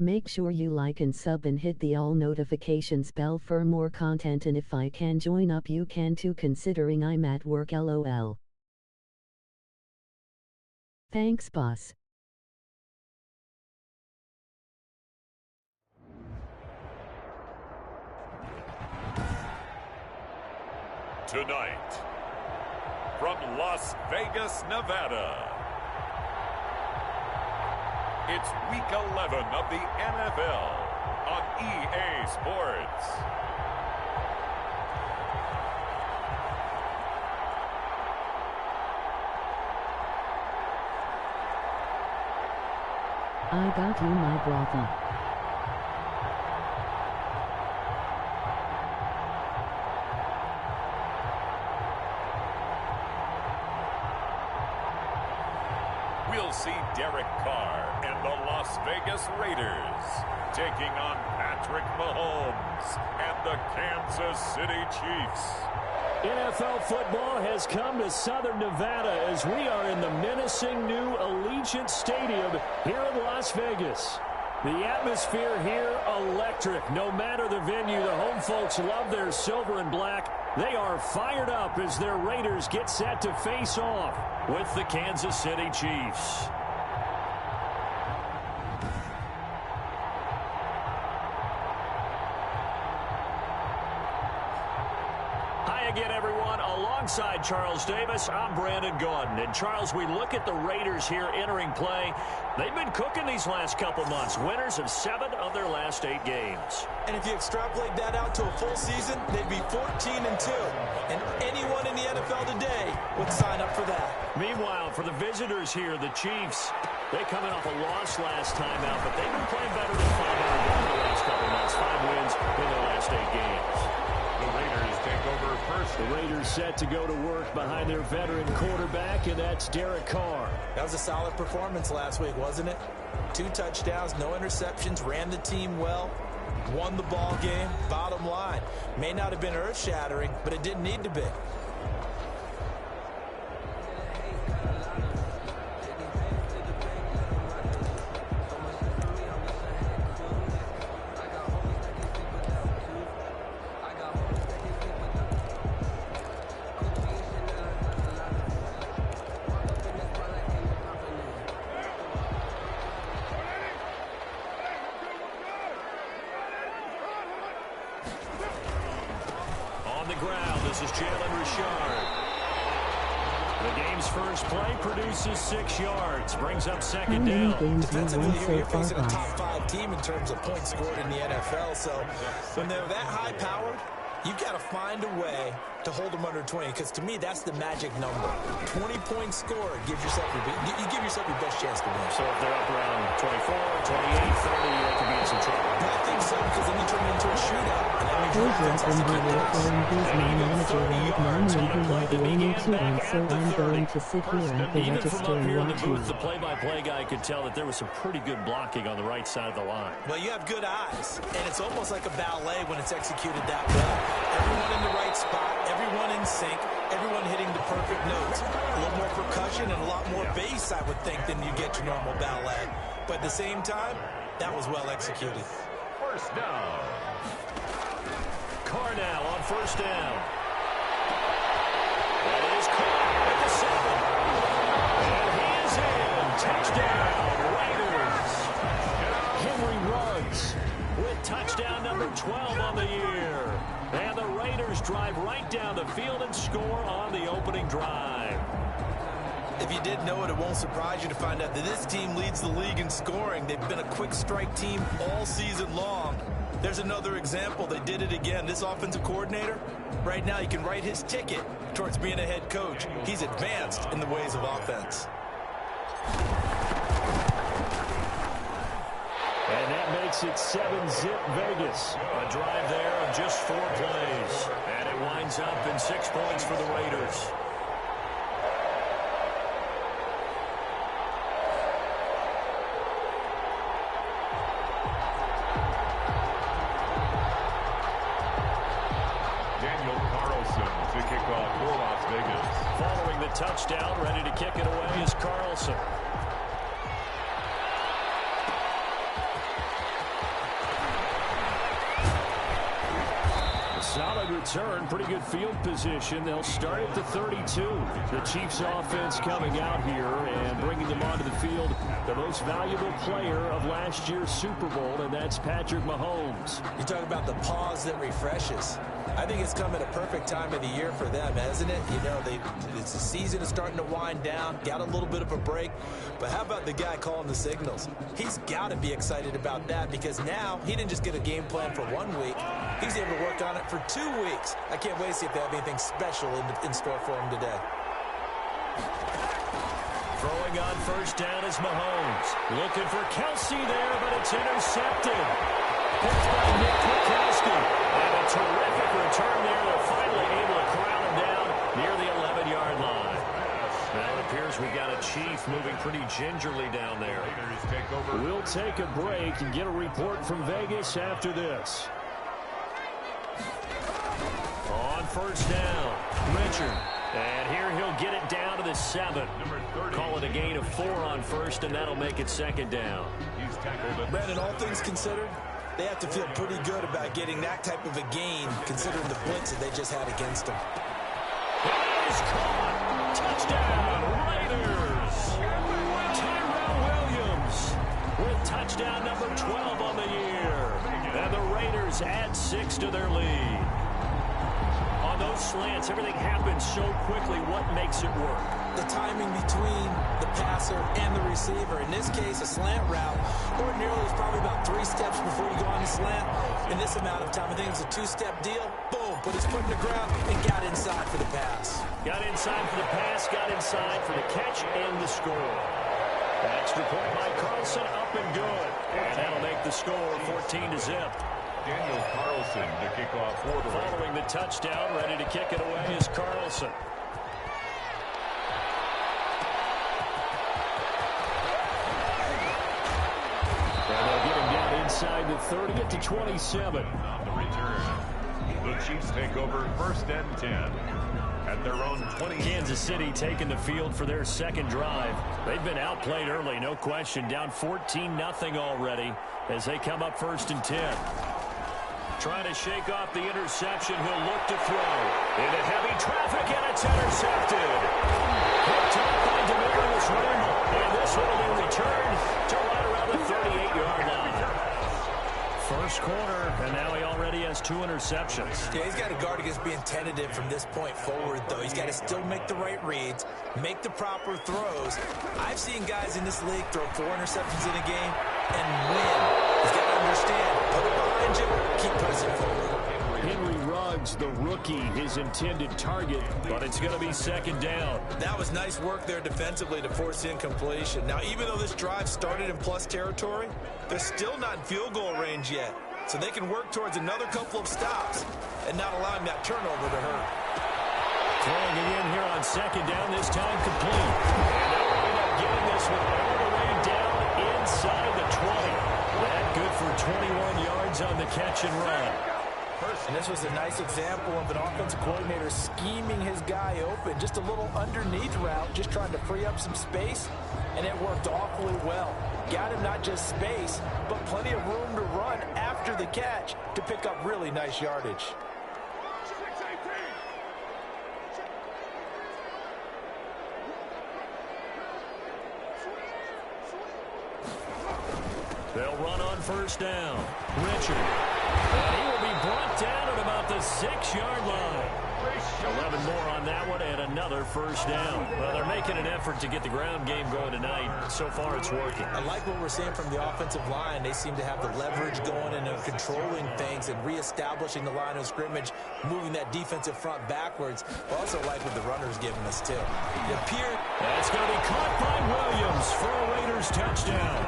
Make sure you like and sub and hit the all notifications bell for more content, and if I can join up you can too, considering I'm at work, lol. Thanks boss. Tonight, from Las Vegas, Nevada, it's Week 11 of the NFL on EA Sports. I got you, my brother. We'll see Derek Carr and the Las Vegas Raiders taking on Patrick Mahomes and the Kansas City Chiefs. NFL football has come to Southern Nevada as we are in the menacing new Allegiant Stadium here in Las Vegas. The atmosphere here, electric. No matter the venue, the home folks love their silver and black. They are fired up as their Raiders get set to face off with the Kansas City Chiefs. Hi again, everyone. Alongside Charles Davis, I'm Brandon Gaudin. And Charles, we look at the Raiders here entering play. They've been cooking these last couple months. Winners of 7 of their last 8 games. And if you extrapolate that out to a full season, they'd be 14-2. And anyone in the NFL today would sign up for that. Meanwhile, for the visitors here, the Chiefs, they coming off a loss last time out, but they've been playing better than 500 in the last couple months. 5 wins in their last 8 games. The Raiders take over first. The Raiders set to go to work behind their veteran quarterback, and that's Derek Carr. That was a solid performance last week, wasn't it? 2 touchdowns, no interceptions, ran the team well, won the ball game. Bottom line, may not have been earth-shattering, but it didn't need to be. Produces 6 yards, brings up second down. Defensively here, you're facing a top 5 team in terms of points scored in the NFL. So when they're that high-powered, you've got to find a way to hold them under 20. Because to me, that's the magic number. 20 points scored gives yourself you give yourself your best chance to win. So if they're up around 24, 28, 30, they could be in some trouble. I think so, because then you turn it into a shootout. And then Those up and we were playing these my manager like mom and who might be only 2, and so I'm going to sit here at the Even register from up here in and the watch booth, you. the play-by-play guy could tell that there was some pretty good blocking on the right side of the line. Well, you have good eyes, and it's almost like a ballet when it's executed that well. Everyone in the right spot, everyone in sync, everyone hitting the perfect notes. A little more percussion and a lot more bass, I would think, than you get your normal ballet. But at the same time, that was well executed. First down. Carr now on first down. That is Carr at the 7. And he is in. Touchdown, Raiders. Henry Ruggs with touchdown number 12 on the year. And the Raiders drive right down the field and score on the opening drive. If you didn't know it, it won't surprise you to find out that this team leads the league in scoring. They've been a quick strike team all season long. There's another example. They did it again. This offensive coordinator, right now, you can write his ticket towards being a head coach. He's advanced in the ways of offense. And that makes it 7-zip Vegas. A drive there of just 4 plays. And it winds up in 6 points for the Raiders. Following the touchdown, ready to kick it away is Carlson. return. Pretty good field position. They'll start at the 32. The Chiefs offense coming out here and bringing them onto the field. The most valuable player of last year's Super Bowl, and that's Patrick Mahomes. You talk about the pause that refreshes. I think it's come at a perfect time of the year for them, hasn't it? You know, the season is starting to wind down, got a little bit of a break. But how about the guy calling the signals? He's got to be excited about that because now he didn't just get a game plan for 1 week. He's able to work on it for 2 weeks. I can't wait to see if they have anything special in store for him today. Throwing on first down is Mahomes. Looking for Kelsey there, but it's intercepted. Picked by Nick Kwiatkowski. And a terrific return there. They're finally able to corral him down near the 11-yard line. Now it appears we got a Chief moving pretty gingerly down there. We'll take a break and get a report from Vegas after this. On first down, Richard. And here he'll get it down to the 7. Call it a gain of 4 on first, and that'll make it second down. Brandon, all things considered, they have to feel pretty good about getting that type of a gain, considering the blitz that they just had against them. He's caught. Touchdown, Raiders. Tyrell Williams with touchdown number 12 on the year. And the Raiders add 6 to their lead. On those slants, everything happens so quickly. What makes it work? The timing between the passer and the receiver. In this case, a slant route ordinarily is probably about 3 steps before you go on the slant. In this amount of time, I think it's a 2-step deal. Boom, put his foot in the ground and got inside for the pass. Got inside for the pass, got inside for the catch and the score. Extra point by Carlson, up and good. And that'll make the score 14-0. Daniel Carlson to kick off for the Raiders. Following the touchdown, ready to kick it away is Carlson. And they'll get him down inside the 30 at the 27. On the return, the Chiefs take over first and 10 at their own 20. Kansas City taking the field for their second drive. They've been outplayed early, no question. Down 14-0 already as they come up first and 10. Trying to shake off the interception. He'll look to throw. Into heavy traffic, and it's intercepted. Picked up by Demarius Randall. And this one will be returned to right around the 38-yard line. First quarter, and now he already has 2 interceptions. Yeah, he's got to guard against being tentative from this point forward, though. He's got to still make the right reads, make the proper throws. I've seen guys in this league throw 4 interceptions in a game and win. He's got to understand, put it behind you, keep pressing forward. Henry Ruggs, the rookie, his intended target, but it's going to be second down. That was nice work there defensively to force incompletion. Now, even though this drive started in plus territory, they're still not in field goal range yet. So they can work towards another couple of stops and not allowing that turnover to hurt. Throwing it in here on second down, this time complete. And they'll end up getting this one all the way down inside the 20. That good for 21 yards on the catch and run. And this was a nice example of an offensive coordinator scheming his guy open. Just a little underneath route, just trying to free up some space, and it worked awfully well. Got him not just space, but plenty of room to run after the catch to pick up really nice yardage. They'll run on first down. Richard. And he will be brought down at about the 6-yard line. 11 more on that one and another first down. Well, they're making an effort to get the ground game going tonight. So far, it's working. I like what we're seeing from the offensive line. They seem to have the leverage going and are controlling things and reestablishing the line of scrimmage, moving that defensive front backwards. I also like what the runner's giving us, too. It appeared. That's going to be caught by Williams for a Raiders touchdown.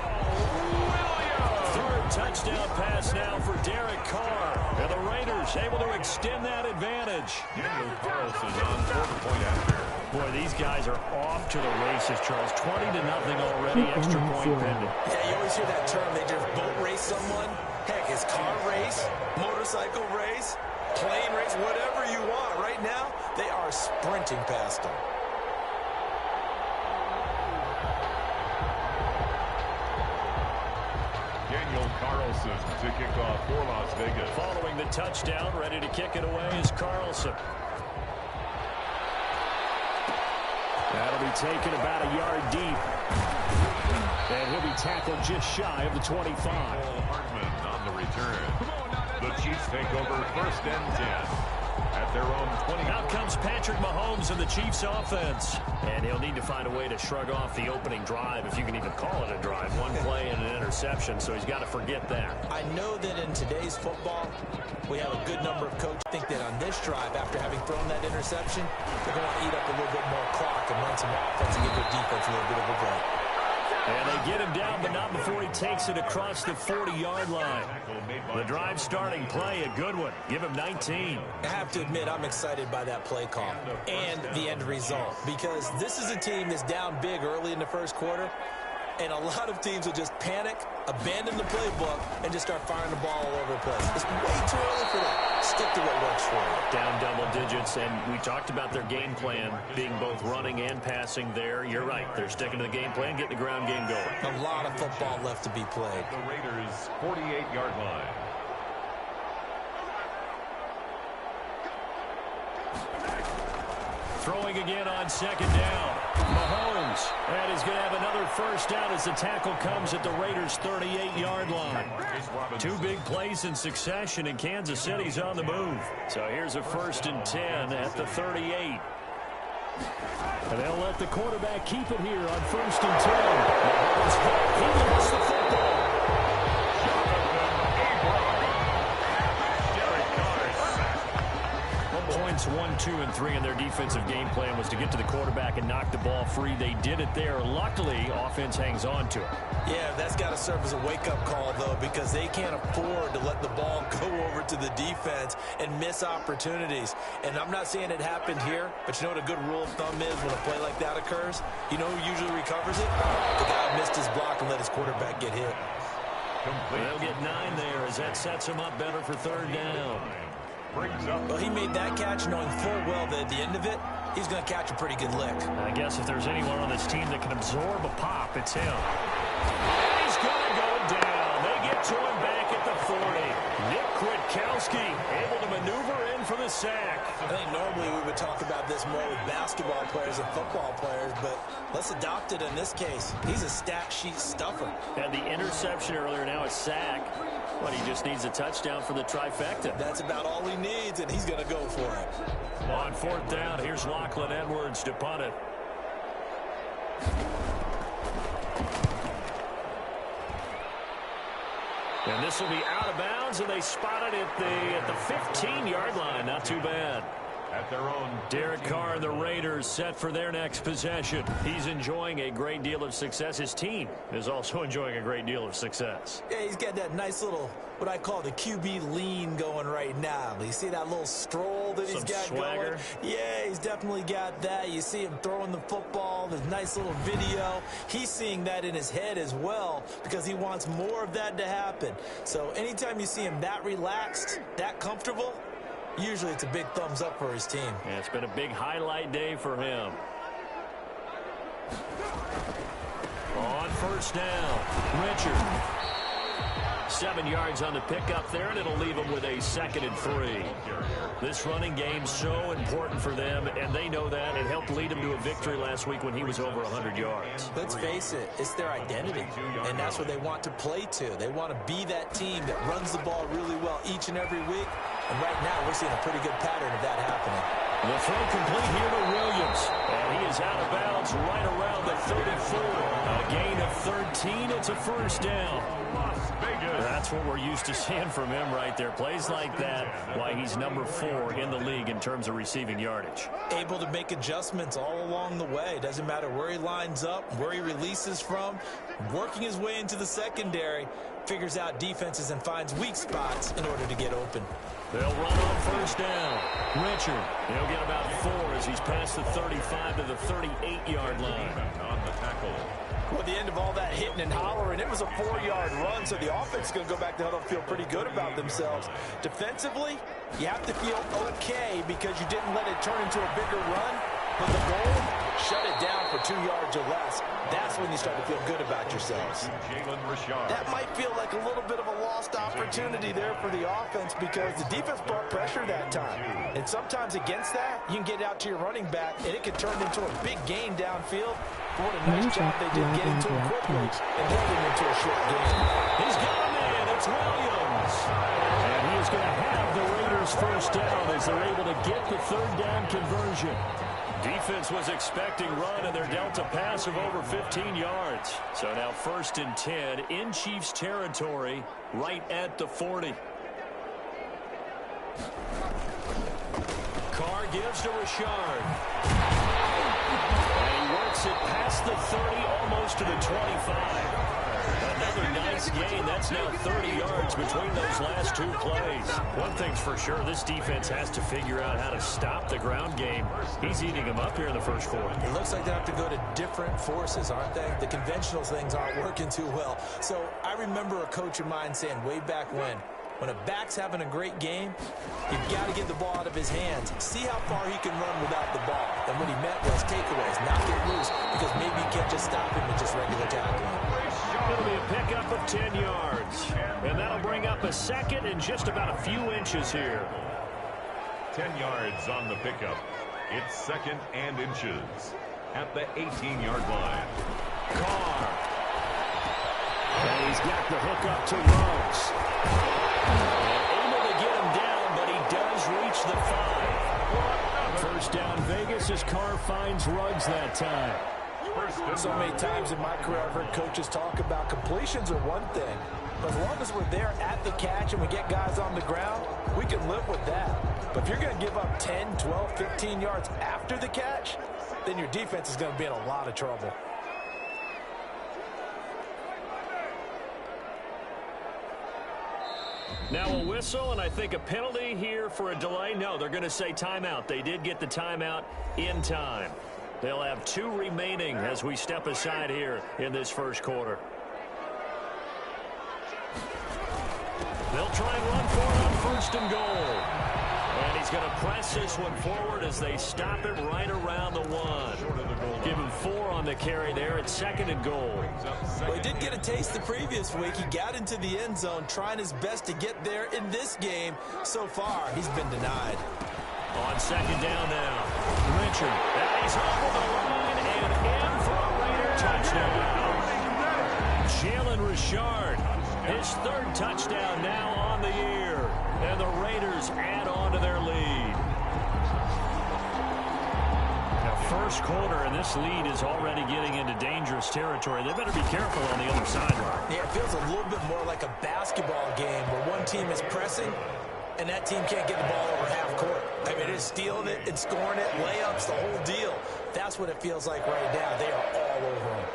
Third touchdown pass now for Derek Carr. And the Raiders able to extend that advantage. Daniel Carlson on quarter-point after. Boy, these guys are off to the races, Charles. 20-0 already, extra point pending. Yeah, you always hear that term. They just boat race someone. Heck, it's car race, motorcycle race, plane race, whatever you want. Right now, they are sprinting past them. Daniel Carlson Carlson to kick off for Las Vegas. Following the touchdown, ready to kick it away is Carlson. That'll be taken about a yard deep. And he'll be tackled just shy of the 25. Hartman on the return. The Chiefs take over 1st and 10. At their own 20. Out comes Patrick Mahomes and the Chiefs offense. And he'll need to find a way to shrug off the opening drive, if you can even call it a drive. One play and an interception, so he's got to forget that. I know that in today's football, we have a good number of coaches think that on this drive, after having thrown that interception, they're going to eat up a little bit more clock and run some offense and give their defense a little bit of a break. And they get him down, but not before he takes it across the 40-yard line. The drive starting play, a good one. Give him 19. I have to admit, I'm excited by that play call and the end result, because this is a team that's down big early in the first quarter, and a lot of teams will just panic, abandon the playbook, and just start firing the ball all over the place. It's way too early for that. Stick to what works for you. Down double digits, and we talked about their game plan being both running and passing there. You're right. They're sticking to the game plan, getting the ground game going. A lot of football left to be played. The Raiders' 48-yard line. Throwing again on 2nd down. Mahomes. And he's going to have another first down as the tackle comes at the Raiders' 38-yard line. 2 big plays in succession, and Kansas City's on the move. So here's a 1st and 10 at the 38. And they'll let the quarterback keep it here on 1st and 10. Mahomes, he lost the football. Points 1, 2, and 3 in their defensive game plan was to get to the quarterback and knock the ball free. They did it there. Luckily, offense hangs on to it. Yeah, that's got to serve as a wake-up call, though, because they can't afford to let the ball go over to the defense and miss opportunities. And I'm not saying it happened here, but you know what a good rule of thumb is when a play like that occurs? You know who usually recovers it? The guy missed his block and let his quarterback get hit. They'll get 9 there as that sets him up better for 3rd down. Well, he made that catch knowing full well that at the end of it, he's going to catch a pretty good lick. I guess if there's anyone on this team that can absorb a pop, it's him. And he's going to go down. They get to him back at the 40. Nick Kwiatkowski able to maneuver in for the sack. I think normally we would talk about this more with basketball players and football players, but let's adopt it in this case. He's a stat sheet stuffer. Had the interception earlier, now a sack. But he just needs a touchdown for the trifecta. That's about all he needs, and he's going to go for it. On 4th down, here's Lachlan Edwards to punt it. And this will be out of bounds, and they spot it at the 15-yard line. Not too bad. At their own Derek Carr and the Raiders set for their next possession. He's enjoying a great deal of success. His team is also enjoying a great deal of success. Yeah, he's got that nice little, what I call the QB lean going right now. You see that little stroll that he's got swagger going? Yeah, he's definitely got that. You see him throwing the football, this nice little video. He's seeing that in his head as well because he wants more of that to happen. So anytime you see him that relaxed, that comfortable, usually it's a big thumbs up for his team. Yeah, it's been a big highlight day for him. On 1st down, Richard. 7 yards on the pickup there, and it'll leave them with a 2nd and 3. This running game's so important for them, and they know that. It helped lead them to a victory last week when he was over 100 yards. Let's face it, it's their identity, and that's what they want to play to. They want to be that team that runs the ball really well each and every week, and right now we're seeing a pretty good pattern of that happening. The throw complete here to Williams, and he is out of bounds right around the 34. A gain of 13, it's a 1st down. That's what we're used to seeing from him right there. Plays like that, why he's number 4 in the league in terms of receiving yardage. Able to make adjustments all along the way. Doesn't matter where he lines up, where he releases from. Working his way into the secondary, figures out defenses and finds weak spots in order to get open. They'll run on 1st down. Richard, he'll get about 4 as he's past the 35 to the 38-yard line. On the tackle. Well, at the end of all that hitting and hollering, it was a 4-yard run, so the offense is going to go back to huddle and feel pretty good about themselves. Defensively, you have to feel okay because you didn't let it turn into a bigger run. But the goal shut it down for 2 yards or less, that's when you start to feel good about yourselves. That might feel like a little bit of a lost opportunity there for the offense because the defense brought pressure that time. And sometimes against that, you can get out to your running back, and it can turn into a big gain downfield. But what a nice job they did getting to him quickly and holding him to a short game. He's got a man. It's Williams. And he is going to have the Raiders first down as they're able to get the third down conversion. Defense was expecting run, and they're dealt a pass of over 15 yards. So now 1st and 10 in Chiefs territory right at the 40. Carr gives to Richard. And he works it past the 30, almost to the 25. Another nice gain. That's now 30 yards between those last 2 plays. One thing's for sure, this defense has to figure out how to stop the ground game. He's eating them up here in the first quarter. It looks like they have to go to different forces, aren't they? The conventional things aren't working too well. So I remember a coach of mine saying way back when a back's having a great game, you've got to get the ball out of his hands. See how far he can run without the ball. And what he meant was takeaways, not get loose, because maybe you can't just stop him with just regular tackling. It'll be a pickup of 10 yards. And that'll bring up a second and just about a few inches here. 10 yards on the pickup. It's 2nd and inches at the 18-yard line. Carr. And he's got the hook up to Ruggs. Able to get him down, but he does reach the 5. First down Vegas as Carr finds Ruggs that time. So many times in my career I've heard coaches talk about completions are one thing, but as long as we're there at the catch and we get guys on the ground, we can live with that. But if you're going to give up 10, 12, 15 yards after the catch, then your defense is going to be in a lot of trouble. Now a whistle, and I think a penalty here for a delay. No, they're going to say timeout. They did get the timeout in time. They'll have 2 remaining as we step aside here in this first quarter. They'll try and run for it on 1st and goal. And he's going to press this one forward as they stop him right around the 1. Give him 4 on the carry there at 2nd and goal. Well, he did get a taste the previous week. He got into the end zone trying his best to get there in this game. So far, he's been denied. On 2nd down now, Richard. And he's over the line and in for a Raider touchdown. Jalen Richard, his 3rd touchdown now on the year. And the Raiders add on to their lead. Now, first quarter, and this lead is already getting into dangerous territory. They better be careful on the other sideline. Yeah, it feels a little bit more like a basketball game where one team is pressing and that team can't get the ball over half court. I mean, it's stealing it and scoring it, layups, the whole deal. That's what it feels like right now. They are all over them.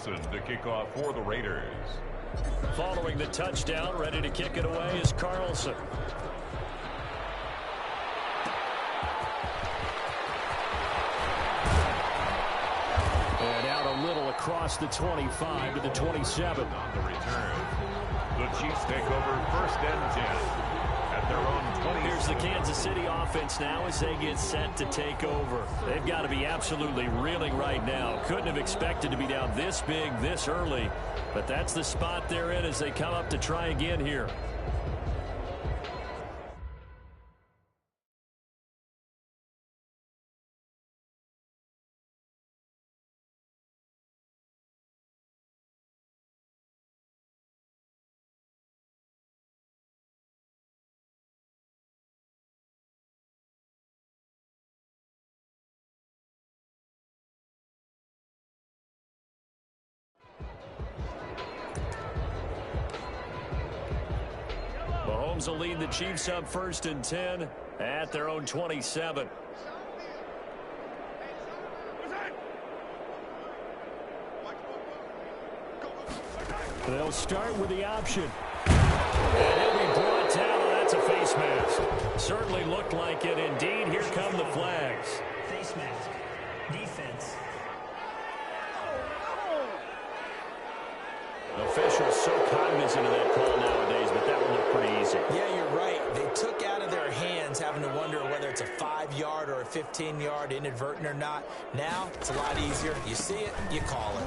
To kick off for the Raiders. Following the touchdown, ready to kick it away is Carlson. And out a little across the 25 to the 27. On the return, the Chiefs take over 1st and 10 at their own 20. Here's the Kansas City offense now as they get set to take over. They've got to be absolutely reeling right now. Couldn't have expected to be down this big, this early. But that's the spot they're in as they come up to try again here. Mahomes will lead the Chiefs up 1st and 10 at their own 27. They'll start with the option. And he'll be brought down. That's a face mask. Certainly looked like it. Indeed, here come the flags. Face mask. Defense. Officials so cognizant of that call nowadays, but that would look pretty easy. Yeah, you're right. They took out of their hands having to wonder whether it's a 5-yard or a 15-yard, inadvertent or not. Now, it's a lot easier. You see it, you call it.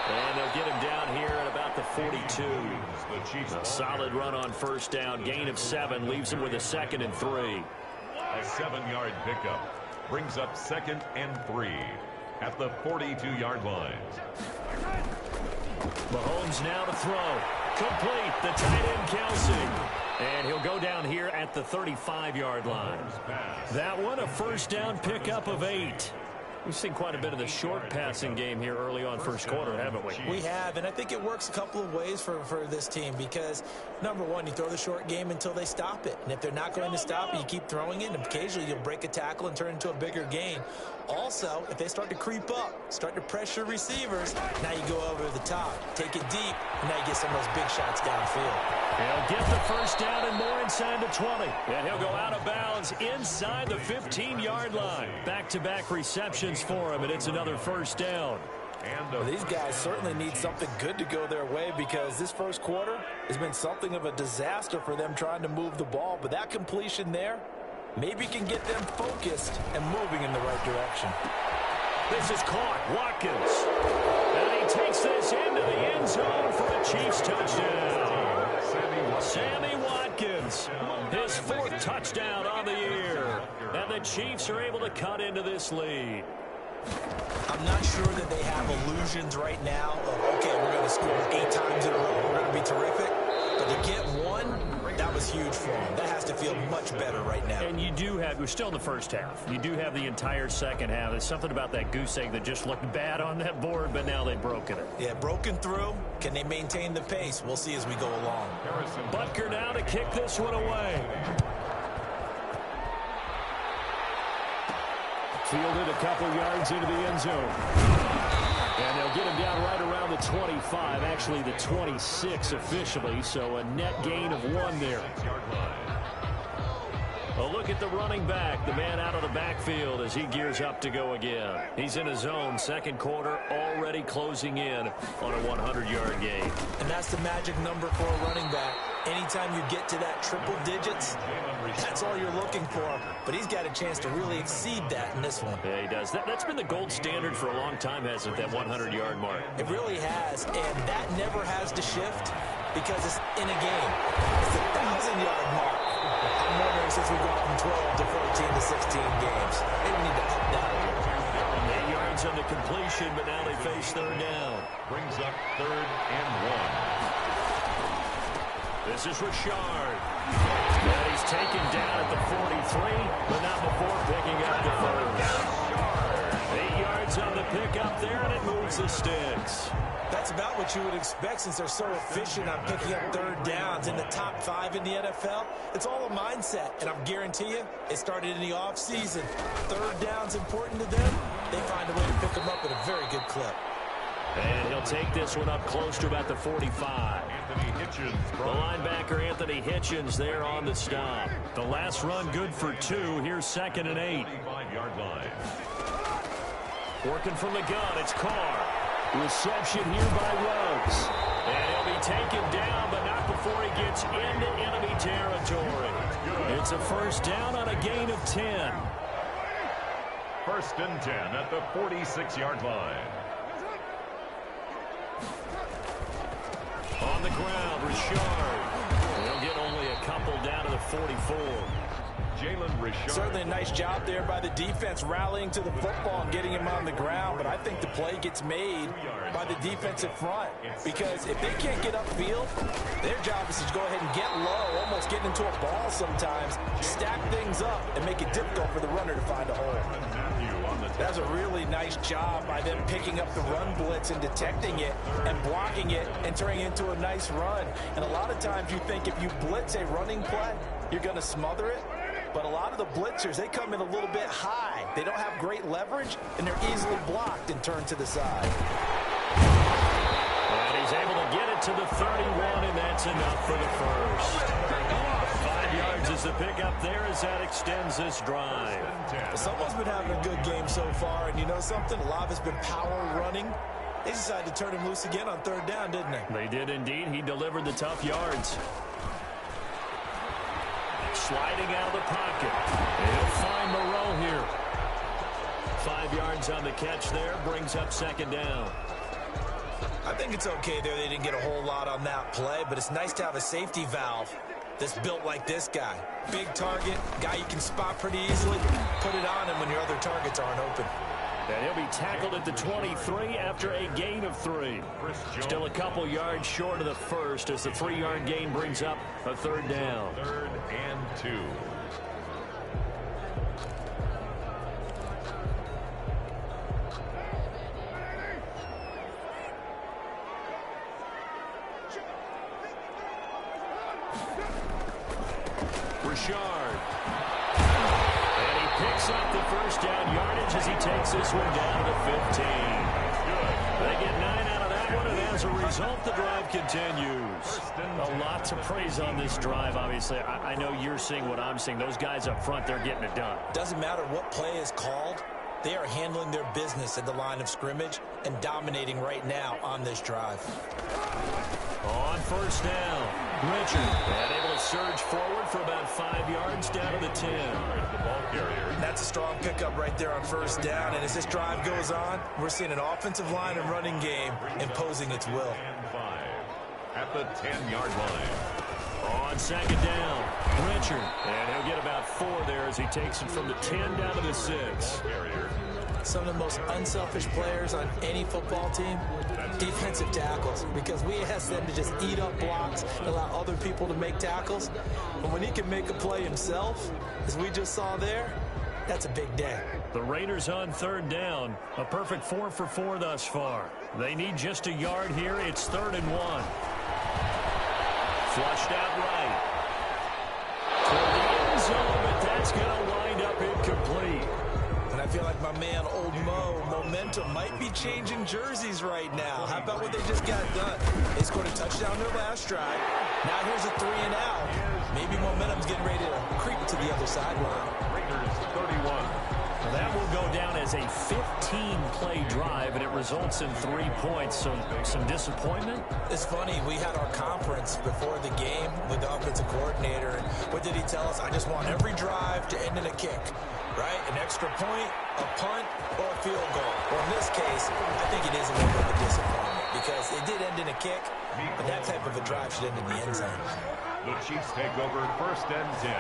And they'll get him down here at about the 42. A solid run on 1st down. Gain of 7 leaves him with a 2nd and 3. A 7-yard pickup brings up 2nd and 3 at the 42-yard line. Mahomes now to throw. Complete. The tight end, Kelsey. And he'll go down here at the 35-yard line. That one, a 1st down pickup of 8. We've seen quite a bit of the short passing game here early on 1st quarter, haven't we? We have, and I think it works a couple of ways for this team because, number one, you throw the short game until they stop it. And if they're not going to stop it, you keep throwing it, and occasionally you'll break a tackle and turn it into a bigger gain. Also, if they start to creep up, start to pressure receivers, now you go over the top, take it deep, and now you get some of those big shots downfield. He'll get the 1st down and more inside the 20. And he'll go out of bounds inside the 15-yard line. Back-to-back receptions for him, and it's another 1st down. Well, these guys certainly need something good to go their way because this 1st quarter has been something of a disaster for them trying to move the ball. But that completion there maybe can get them focused and moving in the right direction. This is caught. Watkins. And he takes this into the end zone for a Chiefs touchdown. Sammy Watkins, his 4th touchdown on the year. And the Chiefs are able to cut into this lead. I'm not sure that they have illusions right now of, okay, we're going to score 8 times in a row. We're going to be terrific. But to get one, that was huge for them. That has to feel much better right now. And you do have, we're still in the 1st half. You do have the entire 2nd half. There's something about that goose egg that just looked bad on that board, but now they've broken it. Yeah, broken through. Can they maintain the pace? We'll see as we go along. Butker now to kick this one away. Fielded a couple yards into the end zone. And they'll get him down right around the 25, actually the 26 officially, so a net gain of 1 there. A look at the running back, the man out of the backfield as he gears up to go again. He's in his zone, 2nd quarter, already closing in on a 100-yard gain. And that's the magic number for a running back. Anytime you get to that triple digits, that's all you're looking for. But he's got a chance to really exceed that in this one. Yeah, he does. That's been the gold standard for a long time, hasn't it, that 100-yard mark? It really has, and that never has to shift because it's in a game. It's a 1,000-yard mark. I'm wondering since we've gone from 12 to 14 to 16 games, maybe we need to up that. 8 yards on the completion, but now they face 3rd down. Brings up 3rd and 1. This is Richard. And he's taken down at the 43, but not before picking up the 1st. 8 yards on the pickup there, and it moves the sticks. That's about what you would expect since they're so efficient on picking up 3rd downs in the top 5 in the NFL. It's all a mindset, and I'm guarantee you it started in the offseason. 3rd down's important to them. They find a way to pick them up at a very good clip. And he'll take this one up close to about the 45. The linebacker Anthony Hitchens there on the stop. The last run good for 2. Here's 2nd and 8. Working from the gun, it's Carr. Reception here by Ruggs. And he'll be taken down, but not before he gets into enemy territory. It's a 1st down on a gain of 10. 1st and 10 at the 46-yard line. On the ground, Richard. He'll get only a couple down to the 44. Certainly a nice job there by the defense rallying to the football and getting him on the ground, but I think the play gets made by the defensive front because if they can't get upfield, their job is to go ahead and get low, almost getting into a ball sometimes, stack things up, and make it difficult for the runner to find a hole. That's a really nice job by them picking up the run blitz and detecting it and blocking it and turning it into a nice run. And a lot of times you think if you blitz a running play, you're going to smother it. But a lot of the blitzers, they come in a little bit high. They don't have great leverage, and they're easily blocked and turned to the side. And he's able to get it to the 31, and that's enough for the first. 5 yards is the pickup there as that extends this drive. Someone's been having a good game so far, and you know something? A lot of it's been power running. They decided to turn him loose again on 3rd down, didn't they? They did indeed. He delivered the tough yards. Sliding out of the pocket. He'll find Moreau here. 5 yards on the catch there. Brings up 2nd down. I think it's okay there. They didn't get a whole lot on that play, but it's nice to have a safety valve that's built like this guy. Big target, guy you can spot pretty easily. Put it on him when your other targets aren't open. And he'll be tackled at the 23 after a gain of 3. Still a couple yards short of the first as the 3-yard gain brings up a 3rd down. 3rd and 2. Richard. And he picks up the 1st down yardage as he takes this one down to 15. They get 9 out of that one, and as a result, the drive continues. A lot to praise on this drive, obviously. I know you're seeing what I'm seeing. Those guys up front, they're getting it done. Doesn't matter what play is called. They are handling their business at the line of scrimmage and dominating right now on this drive. On 1st down, Richard, and able to surge forward for about 5 yards down to the 10. That's a strong pickup right there on 1st down, and as this drive goes on, we're seeing an offensive line and running game imposing its will. At the 10-yard line. On 2nd down, Richard, and he'll get about 4 there as he takes it from the 10 down to the 6. Some of the most unselfish players on any football team, defensive tackles, because we ask them to just eat up blocks and allow other people to make tackles. But when he can make a play himself, as we just saw there, that's a big day. The Raiders on 3rd down, a perfect 4 for 4 thus far. They need just a yard here. It's 3rd and 1. Flushed out right. Toward the end zone, but that's going to wind up incomplete. And I feel like my man, Old Mo, momentum might be changing jerseys right now. How about what they just got done? They scored a touchdown their last drive. Now here's a 3 and out. Maybe momentum's getting ready to creep to the other sideline. Raiders 31. That will go down as a 15-play drive, and it results in 3 points. So some disappointment? It's funny. We had our conference before the game with the offensive coordinator, and what did he tell us? I just want every drive to end in a kick, right? An extra point, a punt, or a field goal. Well, in this case, I think it is a little bit of a disappointment because it did end in a kick, but that type of a drive should end in the end zone. The Chiefs take over 1st and 10.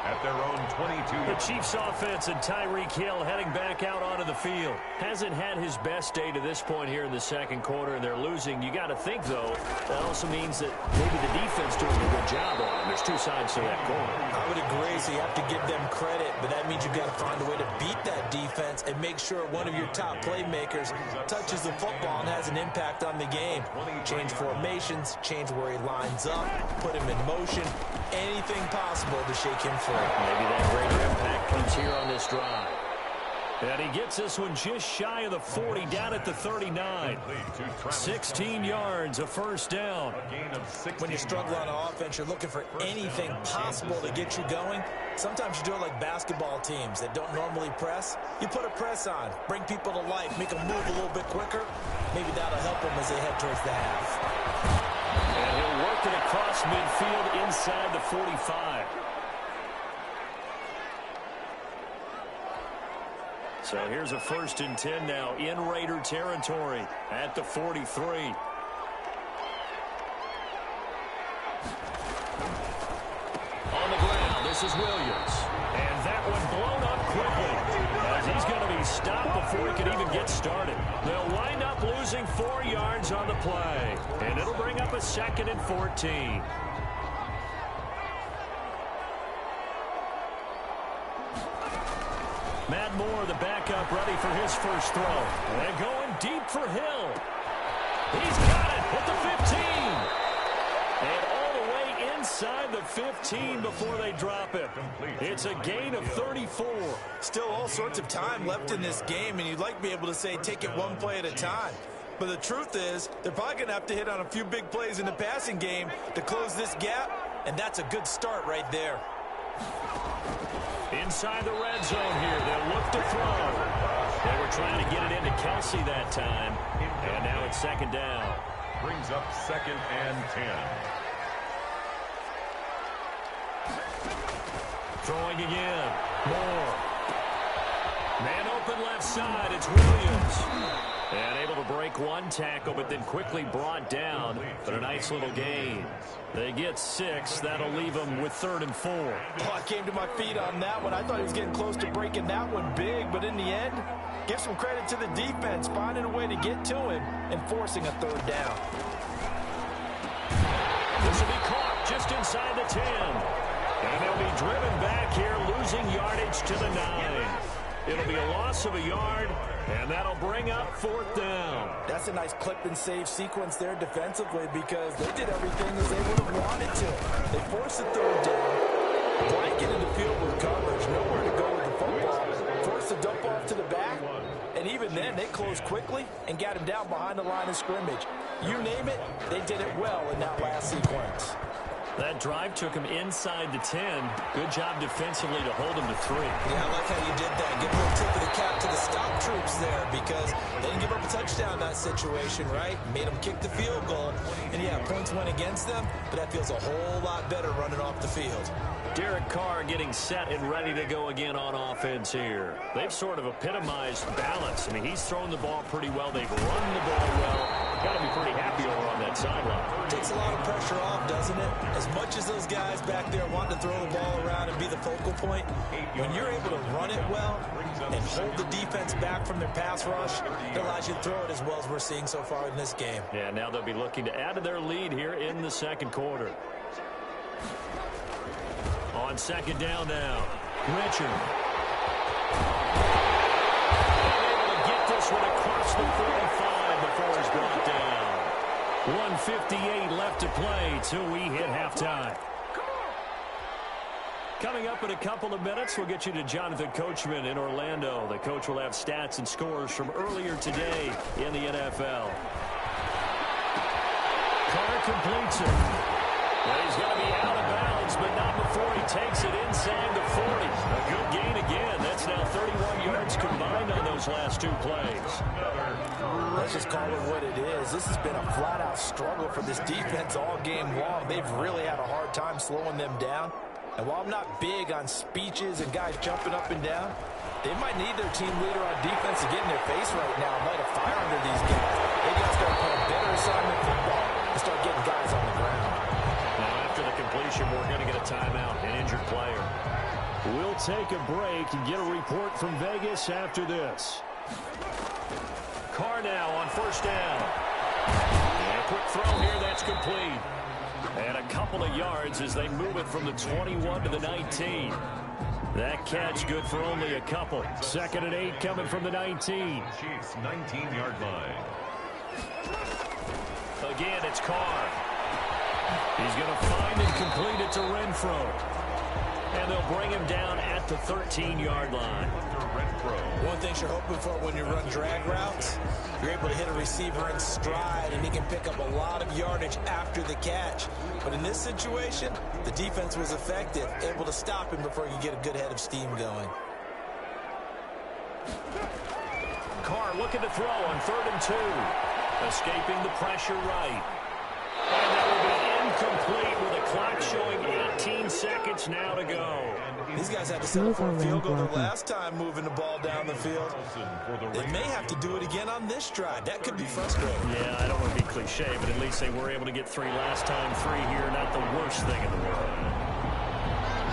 At their own 22. The Chiefs offense and Tyreek Hill heading back out onto the field. Hasn't had his best day to this point here in the 2nd quarter, and they're losing. You got to think, though, that also means that maybe the defense doing a good job on them. There's 2 sides to that coin. I would agree, so you have to give them credit, but that means you've got to find a way to beat that defense and make sure one of your top playmakers touches the football and has an impact on the game. Change formations, change where he lines up, put him in motion, anything possible to shake him free. Maybe that greater impact comes here on this drive. And he gets this one just shy of the 40, down at the 39. 16 yards, a 1st down. When you struggle on offense, you're looking for anything possible to get you going. Sometimes you do it like basketball teams that don't normally press. You put a press on, bring people to life, make them move a little bit quicker. Maybe that'll help them as they head towards the half. And he'll work it across midfield inside the 45. So here's a 1st and 10 now in Raider territory at the 43. On the ground, this is Williams. losing 4 yards on the play. And it'll bring up a 2nd and 14. Matt Moore, the backup, ready for his first throw. And going deep for Hill. He's got it at the 15. And all the way inside the 15 before they drop it. It's a gain of 34. Still all sorts of time left in this game, and you'd like to be able to say take it one play at a time. But the truth is, they're probably going to have to hit on a few big plays in the passing game to close this gap, and that's a good start right there. Inside the red zone here, they'll look to throw. They were trying to get it into Kelsey that time, and now it's 2nd down. Brings up 2nd and 10. Throwing again. Moore. Man open left side. It's Williams. And able to break one tackle, but then quickly brought down. But a nice little gain. They get 6. That'll leave them with 3rd and 4. Oh, I came to my feet on that one. I thought he was getting close to breaking that one big. But in the end, give some credit to the defense, finding a way to get to him and forcing a 3rd down. This will be caught just inside the 10. And they'll be driven back here, losing yardage to the 9. It'll be a loss of a yard, and that'll bring up 4th down. That's a nice clip and save sequence there defensively because they did everything as they would have wanted to. They forced the 3rd down, blanket in the field with coverage, nowhere to go with the football, forced the dump off to the back, and even then they closed quickly and got him down behind the line of scrimmage. You name it, they did it well in that last sequence. That drive took him inside the 10. Good job defensively to hold him to 3. Yeah, I like how you did that. Give a little tip of the cap to the stop troops there because they didn't give up a touchdown in that situation, right? Made them kick the field goal. And, yeah, points went against them, but that feels a whole lot better running off the field. Derek Carr getting set and ready to go again on offense here. They've sort of epitomized balance. I mean, he's thrown the ball pretty well. They've run the ball well. Got to be pretty happy over on that sideline. Takes a lot of pressure off, doesn't it? As much as those guys back there want to throw the ball around and be the focal point, when you're able to run it well and hold the defense back from their pass rush, it allows you to throw it as well as we're seeing so far in this game. Yeah, now they'll be looking to add to their lead here in the 2nd quarter. On 2nd down now, Richard. Able to get this one across the 45 before he's brought down. 1:58 left to play till we hit halftime. Coming up in a couple of minutes, we'll get you to Jonathan Coachman in Orlando. The coach will have stats and scores from earlier today in the NFL. Carr completes it. Well, he's going to be out of bounds, but not before he takes it inside the 40. A good gain again. That's now 31 yards combined on those last 2 plays. Let's just call it what it is. This has been a flat-out struggle for this defense all game long. They've really had a hard time slowing them down. And while I'm not big on speeches and guys jumping up and down, they might need their team leader on defense to get in their face right now and light a fire under these guys. They got to start playing better assignment football and start getting guys on the ground. Now, after the completion, we're going to get a timeout, an injured player. We'll take a break and get a report from Vegas after this. Carr now on 1st down. And a quick throw here, that's complete. And a couple of yards as they move it from the 21 to the 19. That catch good for only a couple. 2nd and 8 coming from the 19. Chiefs 19-yard line. Again, it's Carr. He's going to find and complete it to Renfro. And they'll bring him down at the 13-yard line. One thing you're hoping for when you run drag routes, you're able to hit a receiver in stride, and he can pick up a lot of yardage after the catch. But in this situation, the defense was effective, able to stop him before you get a good head of steam going. Carr looking to throw on 3rd and 2. Escaping the pressure right. And that will be incomplete with a clock showing 18 seconds now to go. These guys had to settle for a field goal their last time moving the ball down the field. They may have to do it again on this drive. That could be frustrating. Yeah, I don't want to be cliche, but at least they were able to get 3 last time. 3 here, not the worst thing in the world.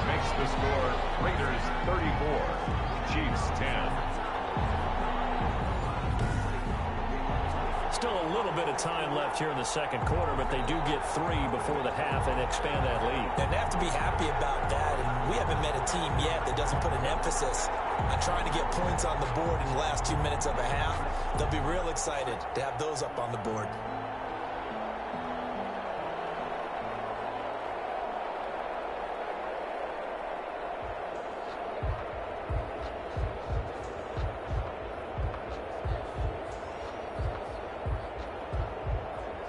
Makes the score Raiders 34, Chiefs 10. Still a little bit of time left here in the second quarter, but they do get 3 before the half and expand that lead. And they have to be happy about that, and we haven't met a team yet that doesn't put an emphasis on trying to get points on the board in the last 2 minutes of a half. They'll be real excited to have those up on the board.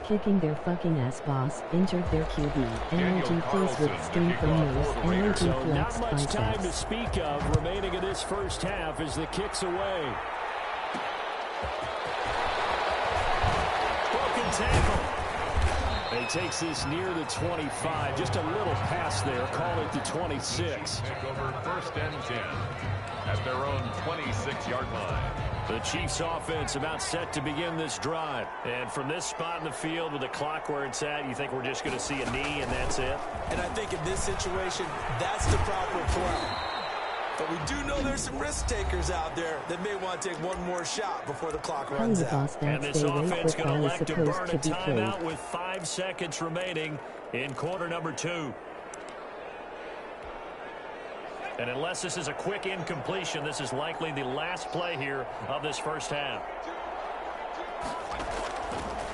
Kicking their fucking ass, boss. Injured their QB. NOG plays with steam from nose. NOG So flex not much time to biceps. speak of remaining in this first half as the kick's away. Broken tackle. He takes this near the 25. Just a little pass there. Call it the 26. Take over 1st and 10 at their own 26-yard line. The Chiefs offense about set to begin this drive. And from this spot in the field with the clock where it's at, you think we're just going to see a knee and that's it? And I think in this situation, that's the proper play. But we do know there's some risk takers out there that may want to take one more shot before the clock Tell runs the boss out. And that's this the way offense going to football is elect to burn supposed a to be played. timeout with 5 seconds remaining in quarter number 2. And unless this is a quick incompletion, this is likely the last play here of this first half.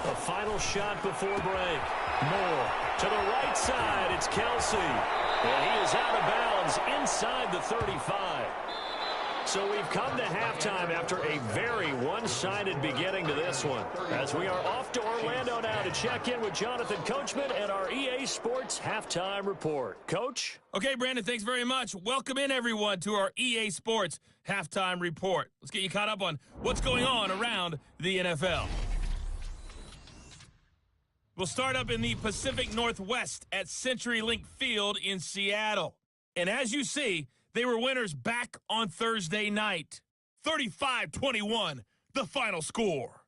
A final shot before break. Moore to the right side. It's Kelsey. And he is out of bounds inside the 35. So we've come to halftime after a very one-sided beginning to this one. As we are off to Orlando now to check in with Jonathan Coachman and our EA Sports Halftime Report. Coach? Okay, Brandon, thanks very much. Welcome in, everyone, to our EA Sports Halftime Report. Let's get you caught up on what's going on around the NFL. We'll start up in the Pacific Northwest at CenturyLink Field in Seattle. And as you see, they were winners back on Thursday night. 35-21, the final score.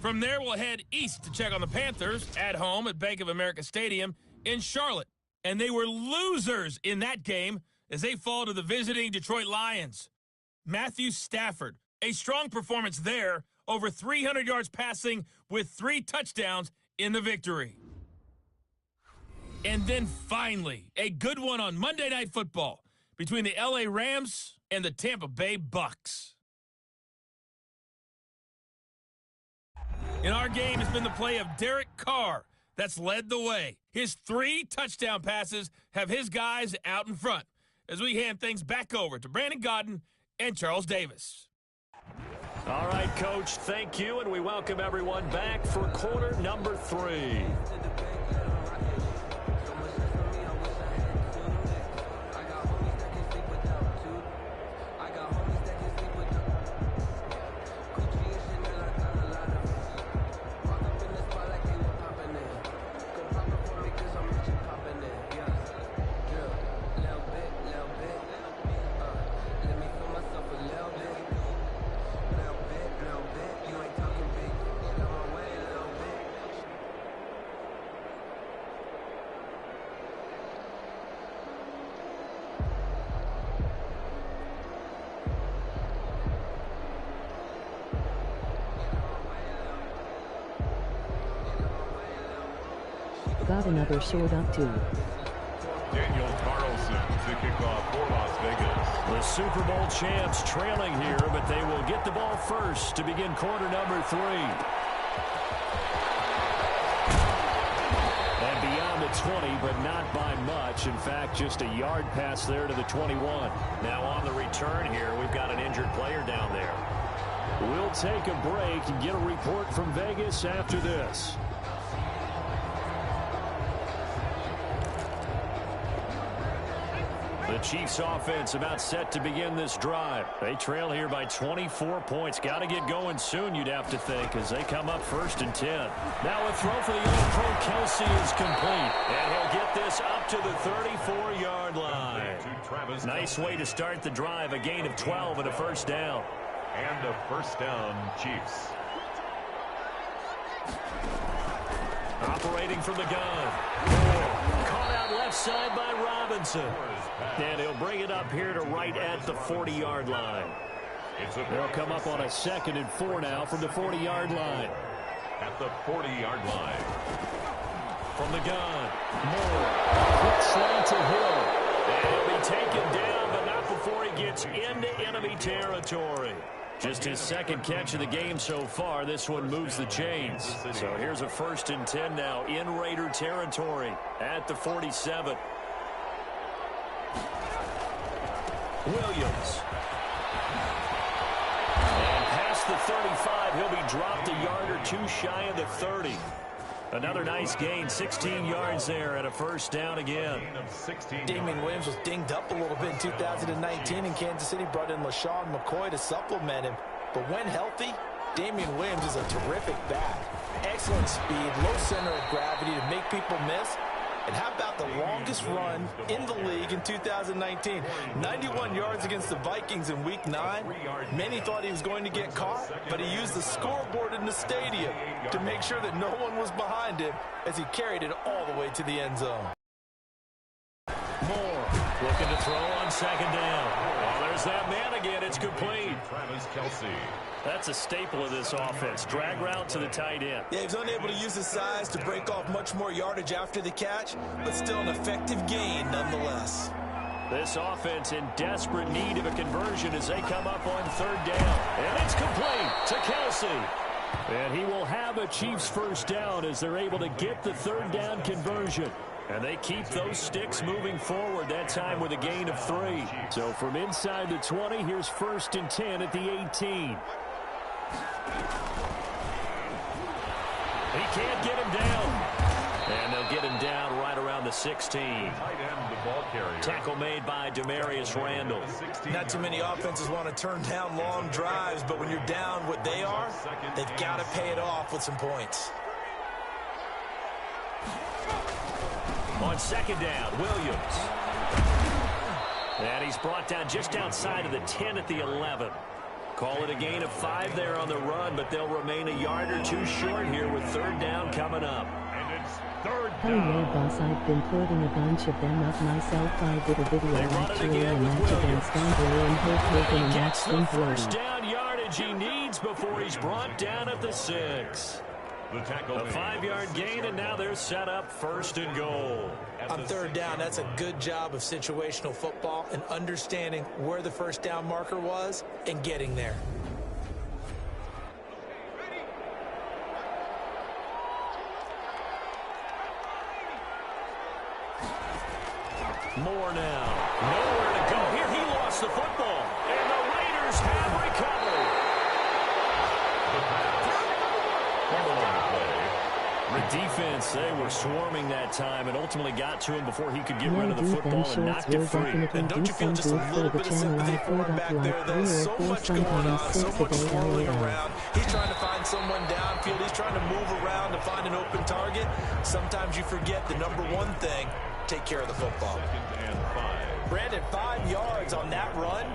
From there, we'll head east to check on the Panthers at home at Bank of America Stadium in Charlotte. And they were losers in that game as they fall to the visiting Detroit Lions. Matthew Stafford, a strong performance there, over 300 yards passing with 3 touchdowns in the victory. And then finally, a good one on Monday Night Football between the LA Rams and the Tampa Bay Bucks. In our game has been the play of Derek Carr that's led the way. His 3 touchdown passes have his guys out in front as we hand things back over to Brandon Godden and Charles Davis. All right, Coach, thank you, and we welcome everyone back for quarter number 3. Got another short up too. Daniel Carlson to kick off for Las Vegas. The Super Bowl champs trailing here, but they will get the ball first to begin quarter number 3. And beyond the 20, but not by much. In fact, just a yard pass there to the 21. Now on the return here, we've got an injured player down there. We'll take a break and get a report from Vegas after this. The Chiefs offense about set to begin this drive. They trail here by 24 points. Got to get going soon, you'd have to think, as they come up 1st and 10. Now a throw for the All-Pro Kelsey is complete. And he'll get this up to the 34-yard line. Nice way to start the drive. A gain of 12 and a first down. And a first down, Chiefs. Operating from the gun. Caught out left side by Robinson. And he'll bring it up here to right at the 40-yard line. They'll come up on a 2nd and 4 now from the 40-yard line. At the 40-yard line. From the gun, Moore. Quick slant to Hill. And he'll be taken down, but not before he gets into enemy territory. Just his 2nd catch of the game so far. This one moves the chains. So here's a 1st and 10 now in Raider territory at the 47. Williams. And past the 35, he'll be dropped a yard or two shy of the 30. Another nice gain, 16 yards there and a 1st down again. Damian Williams was dinged up a little bit in 2019, and Kansas City brought in LaShawn McCoy to supplement him. But when healthy, Damian Williams is a terrific back. Excellent speed, low center of gravity to make people miss. And how about the longest run in the league in 2019? 91 yards against the Vikings in Week 9. Many thought he was going to get caught, but he used the scoreboard in the stadium to make sure that no one was behind him as he carried it all the way to the end zone. Moore looking to throw on 2nd down. Oh, there's that man again. It's complete. Travis Kelce. That's a staple of this offense. Drag route to the tight end. Yeah, he was unable to use his size to break off much more yardage after the catch, but still an effective gain nonetheless. This offense in desperate need of a conversion as they come up on 3rd down. And it's complete to Kelce. And he will have a Chiefs 1st down as they're able to get the 3rd down conversion. And they keep those sticks moving forward, that time with a gain of 3. So from inside the 20, here's 1st and 10 at the 18. He can't get him down. And they'll get him down right around the 16. Tackle made by Demarius Randall. Not too many offenses want to turn down long drives, but when you're down what they are, they've got to pay it off with some points. On 2nd down, Williams. And he's brought down just outside of the 10 at the 11. Call it a gain of 5 there on the run, but they'll remain a yard or two short here with 3rd down coming up. And it's 3rd Oh down. yeah, boss, I've been putting a bunch of them up myself. I did a video They run it actually again a with match Williams. against Denver and Hope He and gets that's the 1st Brody. down yardage he needs before he's brought down at the 6. The tackle A 5-yard gain, and now they're set up 1st and goal. On 3rd down, that's a good job of situational football and understanding where the 1st down marker was and getting there. More now. Nowhere to go here. He lost the football. And the Raiders have recovered. The defense, they were swarming that time and ultimately got to him before he could get rid of the football and knocked it free. And don't you feel just a little bit of sympathy for him back there? There's so much going on, so much swirling around. He's trying to find someone downfield. He's trying to move around to find an open target. Sometimes you forget the number one thing, take care of the football. Brandon, 5 yards on that run.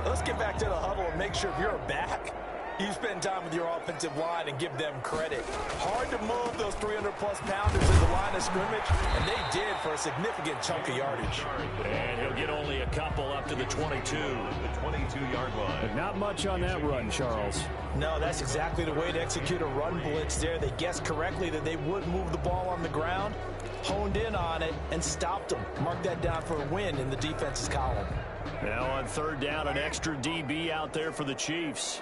Let's get back to the huddle and make sure if you're a back, you spend time with your offensive line and give them credit. Hard to move those 300-plus pounders in the line of scrimmage, and they did for a significant chunk of yardage. And he'll get only a couple up to the 22. The 22-yard line. Not much on that run, Charles. No, that's exactly the way to execute a run blitz there. They guessed correctly that they would move the ball on the ground, honed in on it, and stopped them. Mark that down for a win in the defense's column. Now on 3rd down, an extra DB out there for the Chiefs.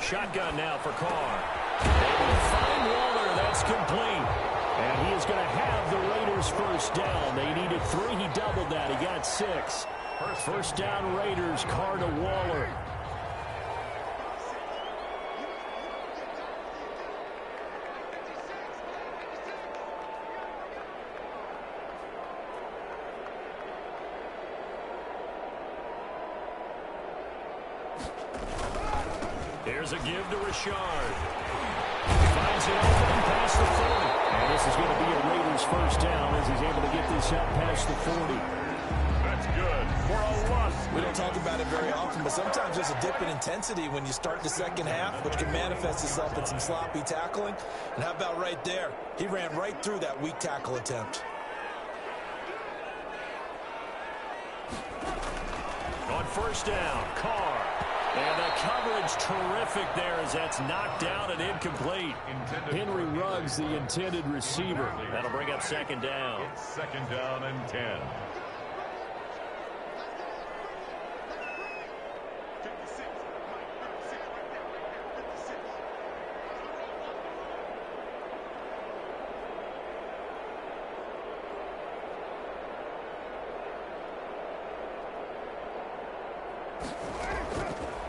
Shotgun now for Carr. Able to find Waller. That's complete. And he is going to have the Raiders 1st down. They needed 3. He doubled that. He got 6. 1st down Raiders. Carr to Waller. Here's a give to Richard. Finds it open past the 40. And this is going to be a Raiders 1st down as he's able to get this out past the 40. That's good for a loss. We don't talk about it very often, but sometimes there's a dip in intensity when you start the second half, which can manifest itself in some sloppy tackling. And how about right there? He ran right through that weak tackle attempt. On first down, Carr. And the coverage terrific there as that's knocked down and incomplete. Henry Ruggs, the intended receiver. That'll bring up second down. It's second down and 10.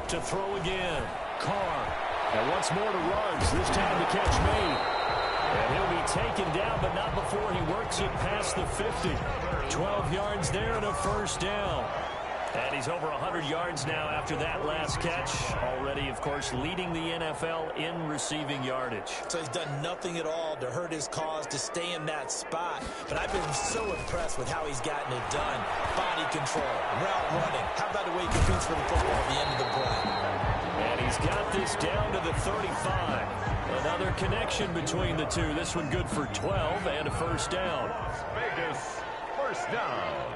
To throw again, Carr. And once more to Ruggs, this time the catch made. And he'll be taken down, but not before he works it past the 50. 12 yards there and a first down. And he's over 100 yards now after that last catch. Already, of course, leading the NFL in receiving yardage. So he's done nothing at all to hurt his cause to stay in that spot. But I've been so impressed with how he's gotten it done. Body control, route running. How about the way he competes for the football at the end of the play? And he's got this down to the 35. Another connection between the two. This one good for 12 and a first down. Vegas, first down.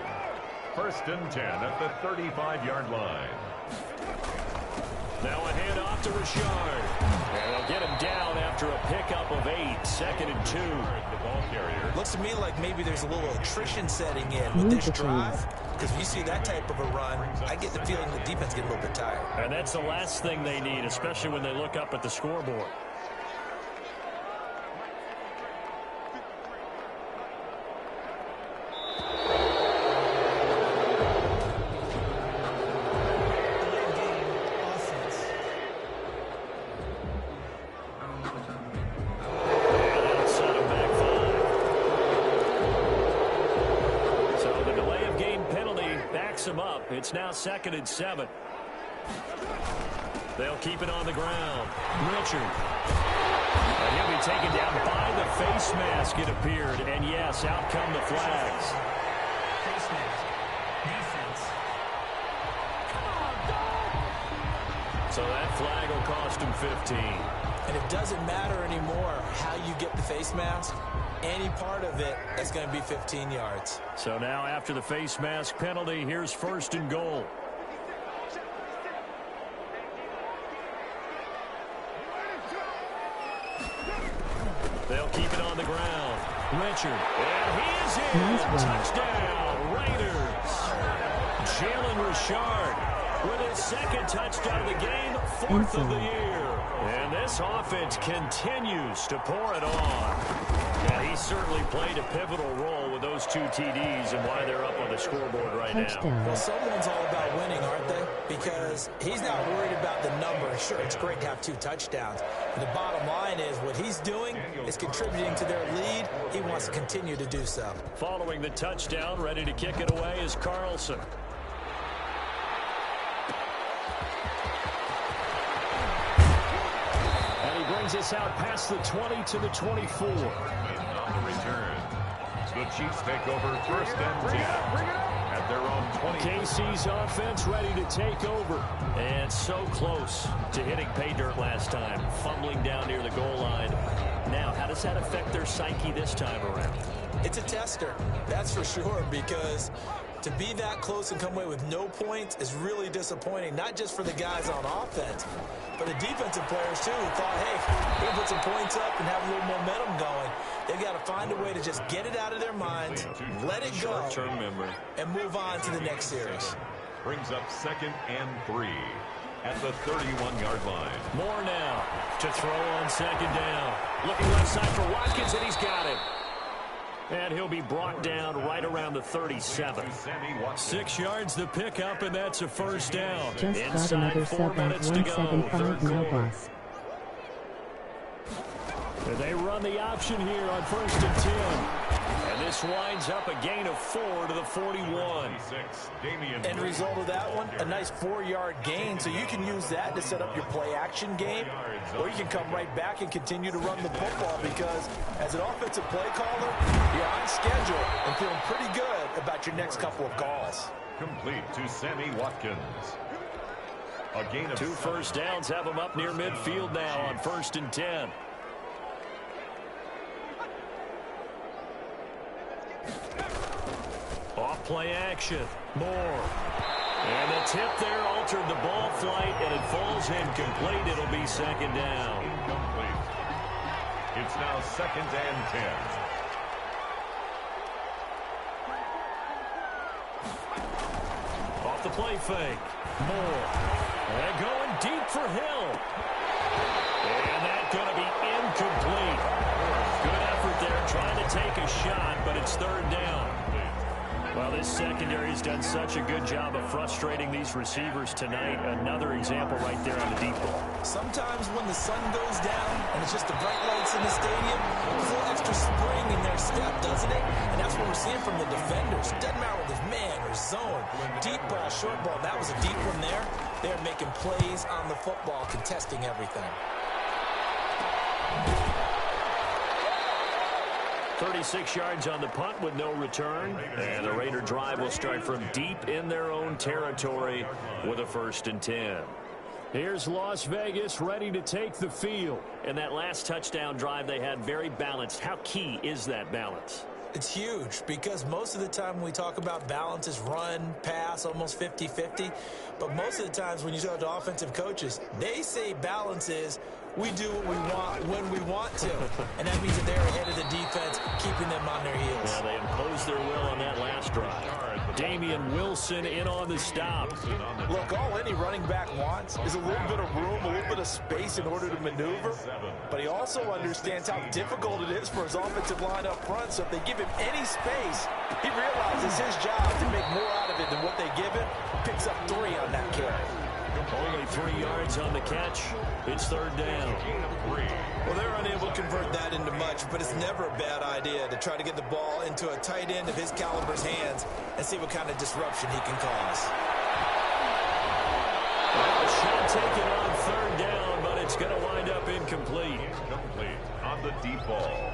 First and 10 at the 35-yard line. Now a handoff to Richard. And they'll get him down after a pickup of 8. Second and 2. The ball carrier. Looks to me like maybe there's a little attrition setting in with this drive. Because if you see that type of a run, I get the feeling the defense gets a little bit tired. And that's the last thing they need, especially when they look up at the scoreboard. Him up. It's now second and 7. They'll keep it on the ground. Richard. And he'll be taken down by the face mask, it appeared. And yes, out come the flags. Face mask. Defense. So that flag will cost him 15. And it doesn't matter anymore how you get the face mask. Any part of it is going to be 15 yards. So now after the face mask penalty, here's first and goal. They'll keep it on the ground. Richard. And he is in. Touchdown, Raiders. Jalen Richard with his second touchdown of the game, 4th of the year. And this offense continues to pour it on. And he certainly played a pivotal role with those 2 TDs and why they're up on the scoreboard right now. Well, someone's all about winning, aren't they? Because he's not worried about the number. Sure, it's great to have 2 touchdowns. But the bottom line is what he's doing is contributing to their lead. He wants to continue to do so. Following the touchdown, ready to kick it away is Carlson. And he brings us out past the 20 to the 24. On the return, the Chiefs take over first and 10 at their own 20. KC's offense ready to take over. And so close to hitting pay dirt last time, fumbling down near the goal line. Now, how does that affect their psyche this time around? It's a tester, that's for sure, because to be that close and come away with no points is really disappointing, not just for the guys on offense, but the defensive players, too, who thought, hey, we'll put some points up and have a little momentum going. They've got to find a way to just get it out of their minds, let it go, short-term memory, and move on to the next series. Brings up second and 3 at the 31-yard line. More now to throw on second down. Looking left side for Watkins, and he's got it. And he'll be brought down right around the 37. 6 yards the pickup, and that's a first down. Just inside got another 4 sub at minutes to go. 175 now, boss. And they run the option here on first and 10. And this winds up a gain of 4 to the 41. End result of that one, a nice 4-yard gain, so you can use that to set up your play-action game, or you can come right back and continue to run the football, because as an offensive play caller, you're on schedule and feeling pretty good about your next couple of calls. Complete to Sammy Watkins. A gain of 2 first downs have them up near midfield now on first and 10. Off play action. Moore. And the tip there altered the ball flight, and it falls incomplete. It'll be second down. Incomplete. It's now 2nd and 10. Off the play fake. Moore. And going deep for Hill. And that's going to be incomplete. Good effort there trying to take a shot, but it's third down. Well, this secondary has done such a good job of frustrating these receivers tonight. Another example right there on the deep ball. Sometimes when the sun goes down and it's just the bright lights in the stadium, there's a little extra spring in their step, doesn't it? And that's what we're seeing from the defenders. Doesn't matter whether it's man or zone, deep ball, short ball. That was a deep one there. They're making plays on the football, contesting everything. 36 yards on the punt with no return. And the Raider drive will start from deep in their own territory with a 1st and 10. Here's Las Vegas ready to take the field. And that last touchdown drive they had very balanced. How key is that balance? It's huge because most of the time when we talk about balance is run, pass, almost 50-50. But most of the times when you talk to offensive coaches, they say balance is we do what we want when we want to. And that means that they're ahead of the defense, keeping them on their heels. Yeah, they imposed their will on that last drive. Damian Wilson in on the stop. Look, all any running back wants is a little bit of room, a little bit of space in order to maneuver. But he also understands how difficult it is for his offensive line up front. So if they give him any space, he realizes his job to make more out of it than what they give him. Picks up 3 on that carry. Only 3 yards on the catch. It's third down. Well, they're unable to convert that into much, but it's never a bad idea to try to get the ball into a tight end of his caliber's hands and see what kind of disruption he can cause. A shot taken on third down, but it's going to wind up incomplete. Incomplete on the deep ball.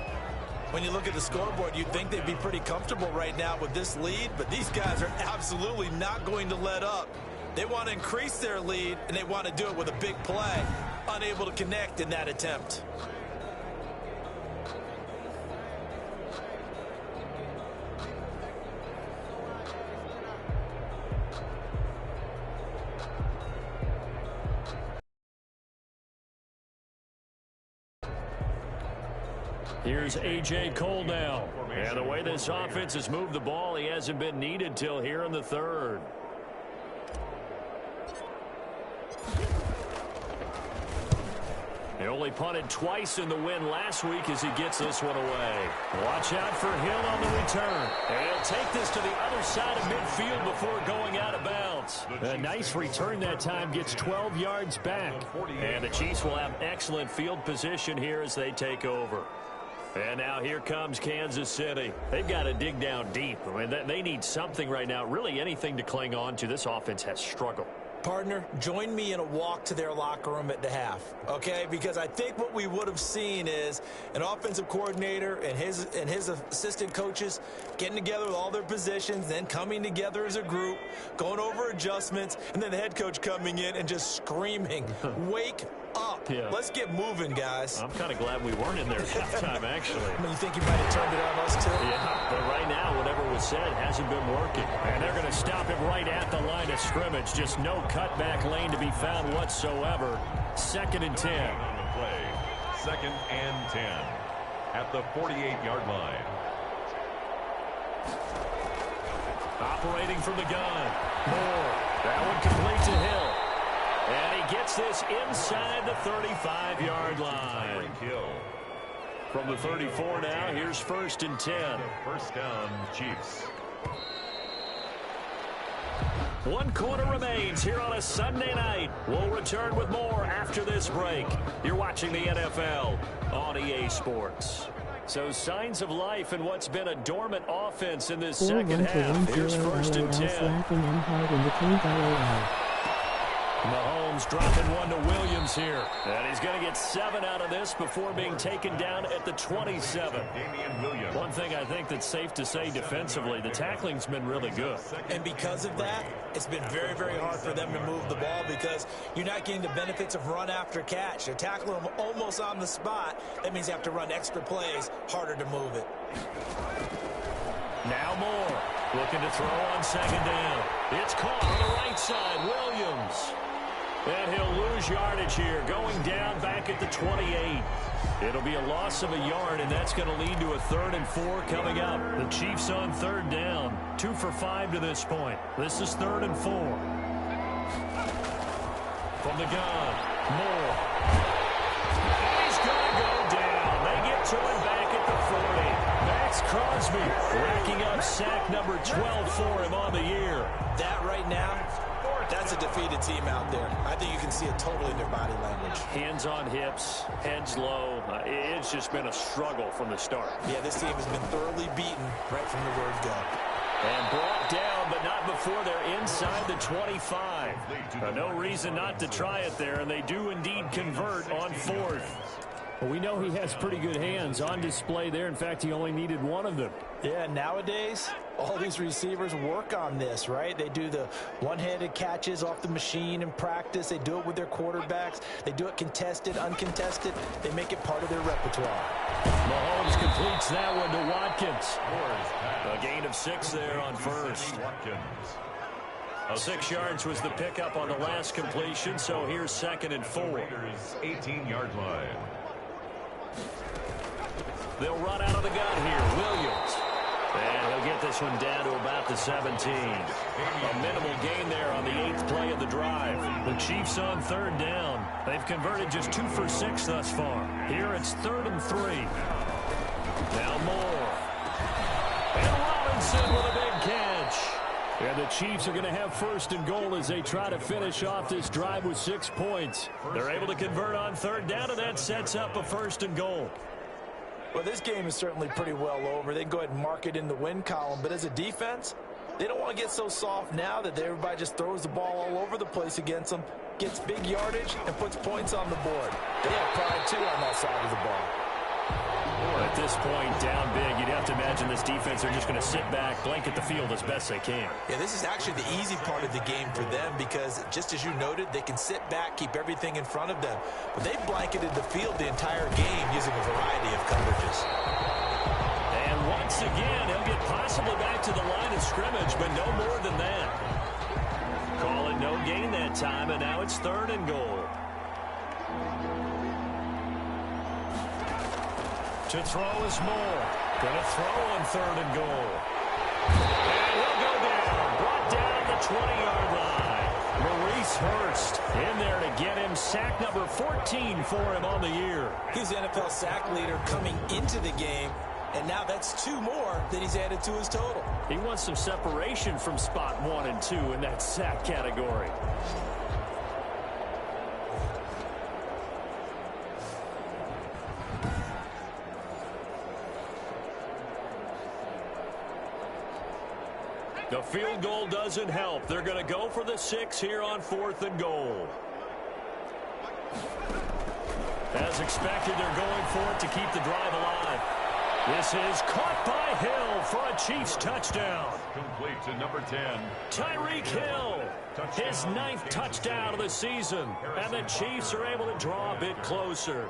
When you look at the scoreboard, you'd think they'd be pretty comfortable right now with this lead, but these guys are absolutely not going to let up. They want to increase their lead, and they want to do it with a big play. Unable to connect in that attempt. Here's A.J. Cole now. And the way this offense has moved the ball, he hasn't been needed till here in the third. He only punted twice in the win last week as he gets this one away. Watch out for Hill on the return. And he'll take this to the other side of midfield before going out of bounds. A nice return that time, gets 12 yards back. And the Chiefs will have excellent field position here as they take over. And now here comes Kansas City. They've got to dig down deep. I mean, they need something right now, really anything to cling on to. This offense has struggled. Partner, join me in a walk to their locker room at the half, okay? Because I think what we would have seen is an offensive coordinator and his assistant coaches getting together with all their positions, then coming together as a group, going over adjustments, and then the head coach coming in and just screaming, wake up. Yeah. Let's get moving, guys. I'm kind of glad we weren't in there at halftime, actually. I mean, you think you might have turned it on us, too? Yeah, but right now, whatever was said hasn't been working. And they're going to stop him right at the line of scrimmage. Just no cutback lane to be found whatsoever. 2nd and 10. On the play. 2nd and 10 at the 48-yard line. Operating from the gun. Moore. That one complete to Hill. And he gets this inside the 35-yard line. From the 34 now, here's 1st and 10. First down, Chiefs. 1 quarter remains here on a Sunday night. We'll return with more after this break. You're watching the NFL on EA Sports. So signs of life in what's been a dormant offense in this second half. Here's 1st and 10. Mahomes dropping one to Williams here. And he's going to get 7 out of this before being taken down at the 27. One thing I think that's safe to say defensively, the tackling's been really good. And because of that, it's been very, very hard for them to move the ball because you're not getting the benefits of run after catch. You're tackling them almost on the spot. That means you have to run extra plays, harder to move it. Now Moore looking to throw on 2nd down. It's caught on the right side. Williams. And he'll lose yardage here, going down back at the 28. It'll be a loss of a yard, and that's going to lead to a 3rd and 4 coming up. The Chiefs on 3rd down. 2 for 5 to this point. This is 3rd and 4. From the gun, Moore. He's going to go down. They get to it back at the 40. Max Crosby racking up sack number 12 for him on the year. That right now, that's a defeated team out there. I think you can see it totally in their body language. Hands on hips, heads low. It's just been a struggle from the start. Yeah, this team has been thoroughly beaten right from the word go. And brought down, but not before they're inside the 25. No reason not to try it there, and they do indeed convert on 4th. Well, we know he has pretty good hands on display there. In fact, he only needed one of them. Yeah, nowadays, all these receivers work on this, right? They do the one-handed catches off the machine in practice. They do it with their quarterbacks. They do it contested, uncontested. They make it part of their repertoire. Mahomes completes that one to Watkins. A gain of 6 there on 1st. 6 yards was the pickup on the last completion, so here's 2nd and 4. 18-yard line. They'll run out of the gun here. Williams. And he'll get this one down to about the 17. A minimal gain there on the 8th play of the drive. The Chiefs on 3rd down. They've converted just 2 for 6 thus far. Here it's 3rd and 3. Now Moore. And Robinson with a big catch. And the Chiefs are going to have 1st and goal as they try to finish off this drive with 6 points. They're able to convert on 3rd down, and that sets up a 1st and goal. Well, this game is certainly pretty well over. They can go ahead and mark it in the win column. But as a defense, they don't want to get so soft now that everybody just throws the ball all over the place against them, gets big yardage, and puts points on the board. They have pride, too, on that side of the ball. At this point, down big, you'd have to imagine this defense are just going to sit back, blanket the field as best they can. Yeah, this is actually the easy part of the game for them because, just as you noted, they can sit back, keep everything in front of them. But they've blanketed the field the entire game using a variety of coverages. And once again, he'll get possibly back to the line of scrimmage, but no more than that. Call it no gain that time, and now it's 3rd and goal. To throw is Moore. Going to throw on 3rd and goal. And he'll go down. Brought down the 20-yard line. Maurice Hurst in there to get him sack number 14 for him on the year. He's the NFL sack leader coming into the game, and now that's 2 more that he's added to his total. He wants some separation from spot 1 and 2 in that sack category. The field goal doesn't help. They're going to go for the 6 here on 4th and goal. As expected, they're going for it to keep the drive alive. This is caught by Hill for a Chiefs touchdown. Complete to number 10. Tyreek Hill, his 9th touchdown of the season. And the Chiefs are able to draw a bit closer.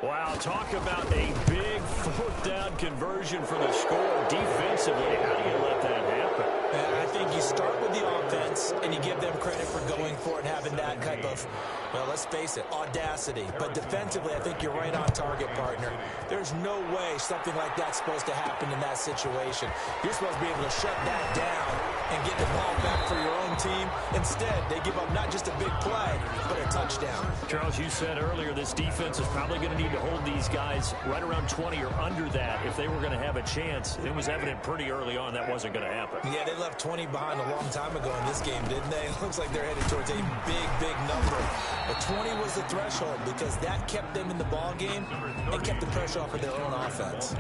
Wow, talk about a big 4th down conversion for the score defensively. How do you let that happen? I think you start with the offense and you give them credit for going for it and having that type of, well, let's face it, audacity. But defensively, I think you're right on target, partner. There's no way something like that's supposed to happen in that situation. You're supposed to be able to shut that down and get the ball back for your own team. Instead, they give up not just a big play, but a touchdown. Charles, you said earlier this defense is probably going to need to hold these guys right around 20 or under that if they were going to have a chance. It was evident pretty early on that wasn't going to happen. Yeah, they left 20 behind a long time ago in this game, didn't they? It looks like they're headed towards a big, big number. But 20 was the threshold because that kept them in the ball game and kept the pressure off of their own offense.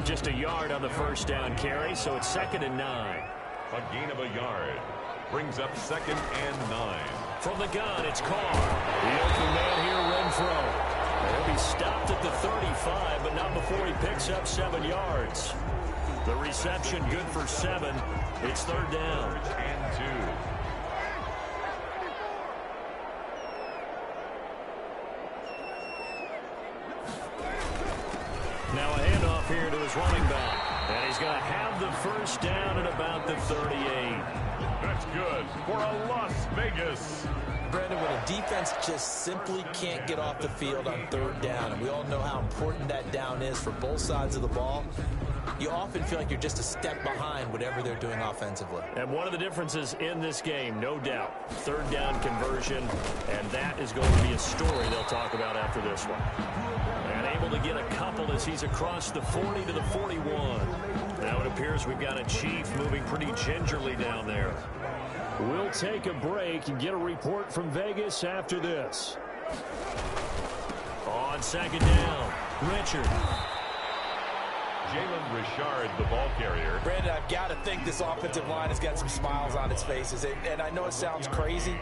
Just a yard on the 1st down carry, so it's 2nd and 9. A gain of a yard brings up 2nd and 9. From the gun, it's Carr. The open man here, Renfro. He'll be stopped at the 35, but not before he picks up 7 yards. The reception good for 7. It's 3rd down. And 2. Now a handoff here to his running back. And he's going to have the first down at about the 38. That's good for a Las Vegas. Brandon, when a defense just simply can't get off the field on third down, and we all know how important that down is for both sides of the ball, you often feel like you're just a step behind whatever they're doing offensively. And one of the differences in this game, no doubt, third down conversion, and that is going to be a story they'll talk about after this one. And able to get a couple as he's across the 40 to the 41. Now it appears we've got a Chief moving pretty gingerly down there. We'll take a break and get a report from Vegas after this. On second down, Richard. Jalen Richard, the ball carrier. Brandon, I've got to think this offensive line has got some smiles on its faces. And I know it sounds crazy,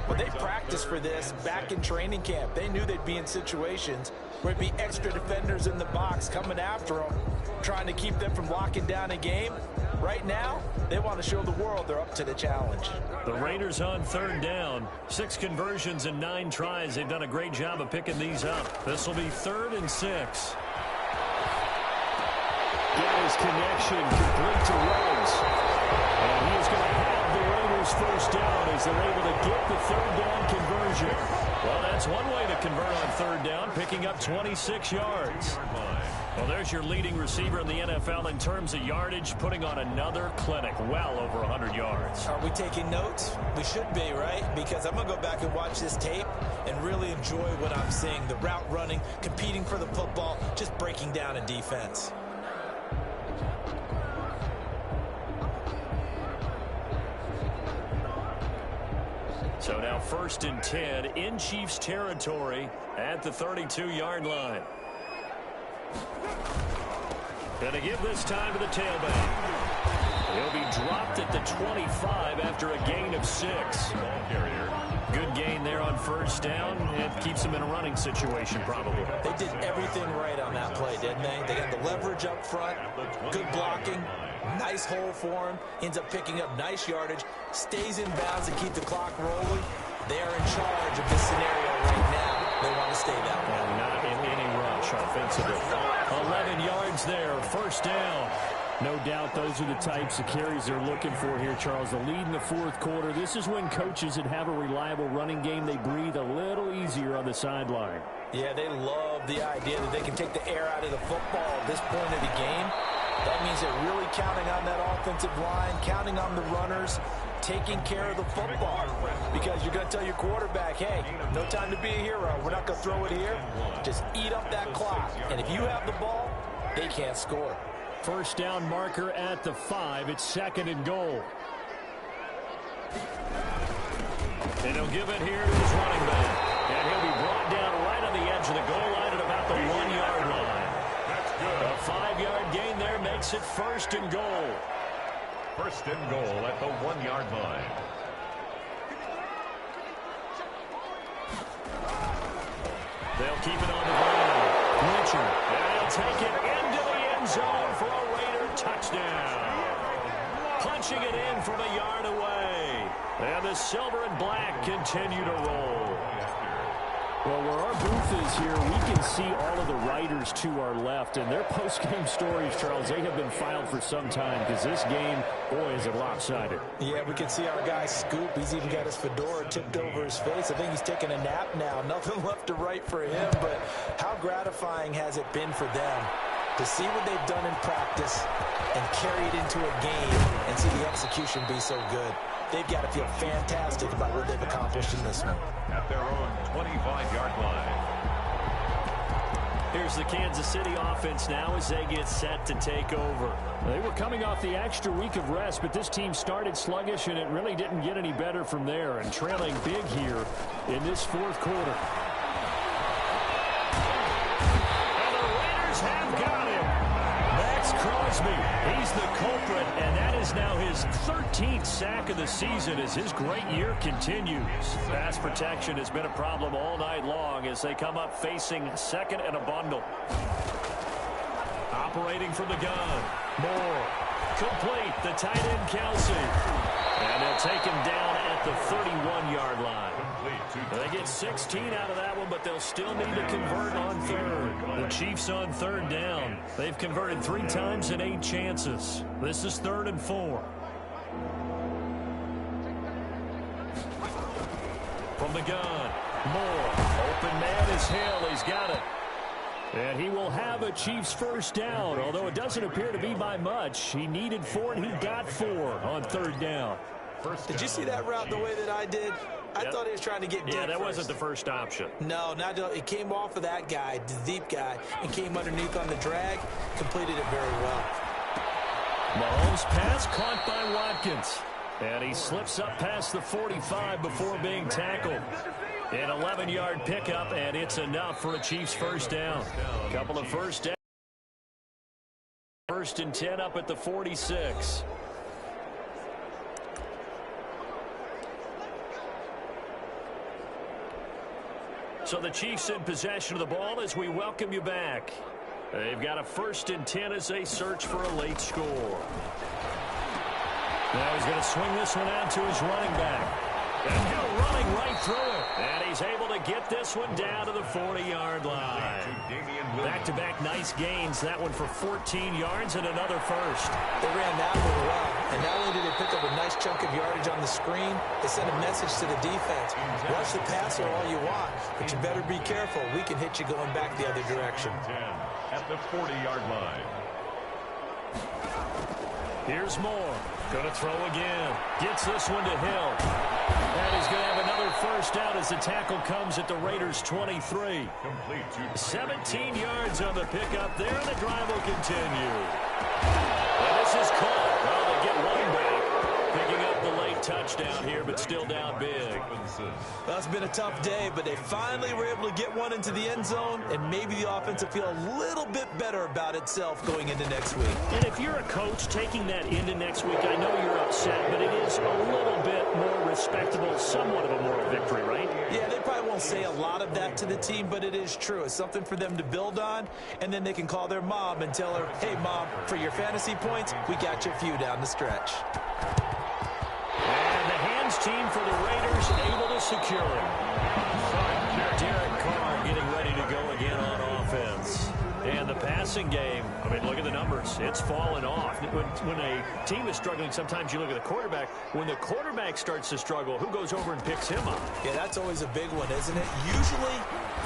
but they practiced for this back in training camp. They knew they'd be in situations where it'd be extra defenders in the box coming after them, trying to keep them from locking down a game. Right now, they want to show the world they're up to the challenge. The Raiders on third down. 6 conversions and 9 tries. They've done a great job of picking these up. This will be 3rd and 6. Got his connection complete to Rhodes. And he is going to have the Raiders first down as they're able to get the third down conversion. Well, that's one way to convert on third down, picking up 26 yards. Well, there's your leading receiver in the NFL in terms of yardage, putting on another clinic, well over 100 yards. Are we taking notes? We should be, right? Because I'm going to go back and watch this tape and really enjoy what I'm seeing. The route running, competing for the football, just breaking down a defense. So now 1st and 10 in Chiefs territory at the 32-yard line. Going to give this time to the tailback. He'll be dropped at the 25 after a gain of 6. Good gain there on first down. It keeps him in a running situation probably. They did everything right on that play, didn't they? They got the leverage up front, good blocking, nice hole for him, ends up picking up nice yardage, stays in bounds to keep the clock rolling. They are in charge of this scenario right now. They want to stay that way. And not in any rush offensively. 11 yards there, first down. No doubt those are the types of carries they're looking for here, Charles. The lead in the 4th quarter. This is when coaches that have a reliable running game, they breathe a little easier on the sideline. Yeah, they love the idea that they can take the air out of the football at this point of the game. That means they're really counting on that offensive line, counting on the runners, taking care of the football. Because you're going to tell your quarterback, hey, no time to be a hero. We're not going to throw it here. Just eat up that clock. And if you have the ball, they can't score. First down marker at the 5. It's 2nd and goal. And he'll give it here to his running back. And he'll be brought down right on the edge of the goal line at about the 1-yard line. That's good. A 5-yard gain there makes it 1st and goal. 1st and goal at the 1-yard line. They'll keep it on the ground. Richard. And they'll take it into the end zone for a Raider touchdown. Punching it in from a yard away. And the silver and black continue to roll. Well, where our booth is here, we can see all of the writers to our left. And their post-game stories, Charles, they have been filed for some time because this game, boy, is it lopsided. Yeah, we can see our guy Scoop. He's even got his fedora tipped over his face. I think he's taking a nap now. Nothing left to write for him, but how gratifying has it been for them to see what they've done in practice and carry it into a game and see the execution be so good. They've got to feel fantastic about what they've accomplished in this one. At their own 25-yard line. Here's the Kansas City offense now as they get set to take over. They were coming off the extra week of rest, but this team started sluggish, and it really didn't get any better from there, and trailing big here in this 4th quarter. And the Raiders have got him. Max Crosby, he's the culprit, and that is now his 13th sack of the season as his great year continues. Pass protection has been a problem all night long as they come up facing 2nd and a bundle. Operating from the gun. Moore. Complete. The tight end, Kelsey. And they'll take him down at at the 31-yard line. They get 16 out of that one, but they'll still need to convert on third. The Chiefs on third down. They've converted 3 times in 8 chances. This is 3rd and 4. From the gun, Moore. Open man is Hill. He's got it. And he will have a Chiefs first down, although it doesn't appear to be by much. He needed 4, and he got 4 on 3rd down. Did you see that route the way that I did? I thought he was trying to get deep. Yeah, that wasn't the first option. No, it came off of that guy, the deep guy, and came underneath on the drag. Completed it very well. Mahomes' pass caught by Watkins. And he slips up past the 45 before being tackled. An 11-yard pickup, and it's enough for a Chiefs first down. A couple of first downs. 1st and 10 up at the 46. So the Chiefs in possession of the ball as we welcome you back. They've got a 1st and 10 as they search for a late score. Now he's going to swing this one out to his running back. And Hill running right through it. And he's able to get this one down to the 40-yard line. Back-to-back nice gains. That one for 14 yards and another first. They ran that one well. And not only did they pick up a nice chunk of yardage on the screen, they sent a message to the defense. Rush the passer all you want, but you better be careful. We can hit you going back the other direction. At the 40-yard line. Here's Moore. Going to throw again. Gets this one to Hill. And he's going to have another first down as the tackle comes at the Raiders' 23. 17 yards on the pickup there, and the drive will continue. And this is caught. Well, they get one back. Picking up the late touchdown here, but still down big. Well, it's been a tough day, but they finally were able to get one into the end zone, and maybe the offense will feel a little bit better about itself going into next week. And if you're a coach taking that into next week, I know you're upset, but it is a little bit more respectable, somewhat of a moral victory, right? Yeah, they probably won't say a lot of that to the team, but it is true. It's something for them to build on, and then they can call their mom and tell her, hey, Mom, for your fantasy points, we got you a few down the stretch. And the hands team for the Raiders able to secure him. Derek Carr getting ready to go again on offense. And the passing game, I mean, look at the numbers. It's fallen off. When a team is struggling, sometimes you look at the quarterback. When the quarterback starts to struggle, who goes over and picks him up? Yeah, that's always a big one, isn't it? Usually,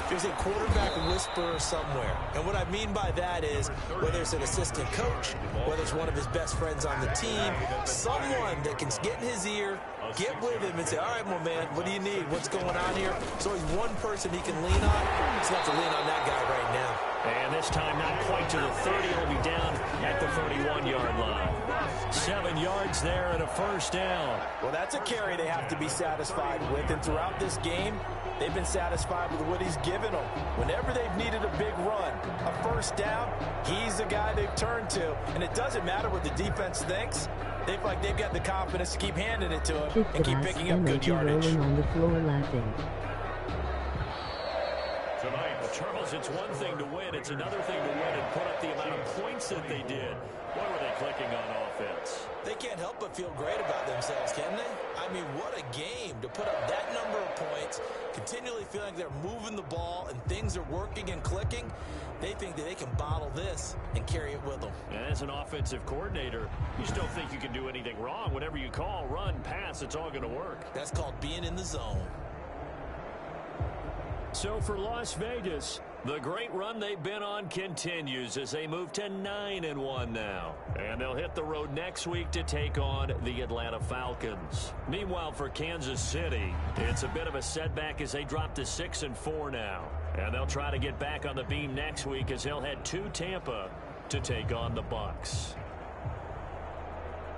there's a quarterback whisperer somewhere. And what I mean by that is, whether it's an assistant coach, whether it's one of his best friends on the team, someone that can get in his ear, get with him and say, all right, my man, what do you need? What's going on here? So he's one person he can lean on. He's got to lean on that guy right now. And this time not quite to the 30. He'll be down at the 31-yard line. 7 yards there and a first down. Well, that's a carry they have to be satisfied with. And throughout this game, they've been satisfied with what he's given them. Whenever they've needed a big run, a first down, he's the guy they've turned to. And it doesn't matter what the defense thinks. They feel like they've got the confidence to keep handing it to him and keep picking up good yardage. Rolling on the floor laughing. Charles, it's one thing to win. It's another thing to win and put up the amount of points that they did. Boy, were they clicking on offense. They can't help but feel great about themselves, can they? I mean, what a game to put up that number of points, continually feeling like they're moving the ball and things are working and clicking. They think that they can bottle this and carry it with them. And as an offensive coordinator, you just don't think you can do anything wrong. Whatever you call, run, pass, it's all going to work. That's called being in the zone. So for Las Vegas, the great run they've been on continues as they move to 9-1 now. And they'll hit the road next week to take on the Atlanta Falcons. Meanwhile, for Kansas City, it's a bit of a setback as they drop to 6-4 now. And they'll try to get back on the beam next week as they'll head to Tampa to take on the Bucs.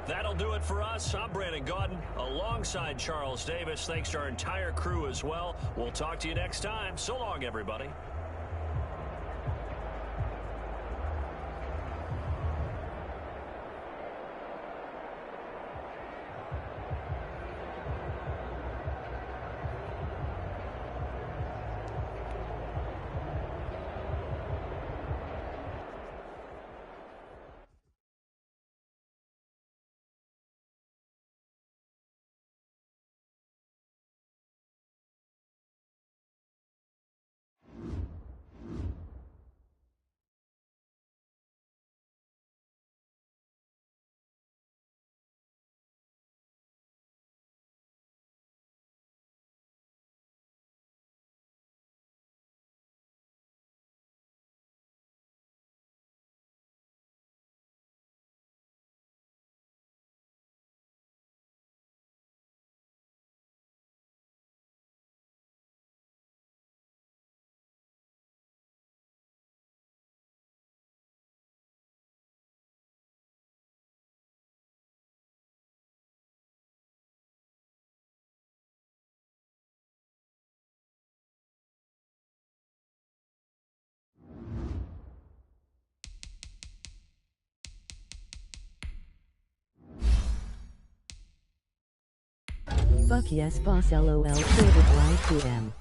That'll do it for us. I'm Brandon Gaudin alongside Charles Davis. Thanks to our entire crew as well. We'll talk to you next time. So long, everybody. Fuck yes boss lol traded live to M.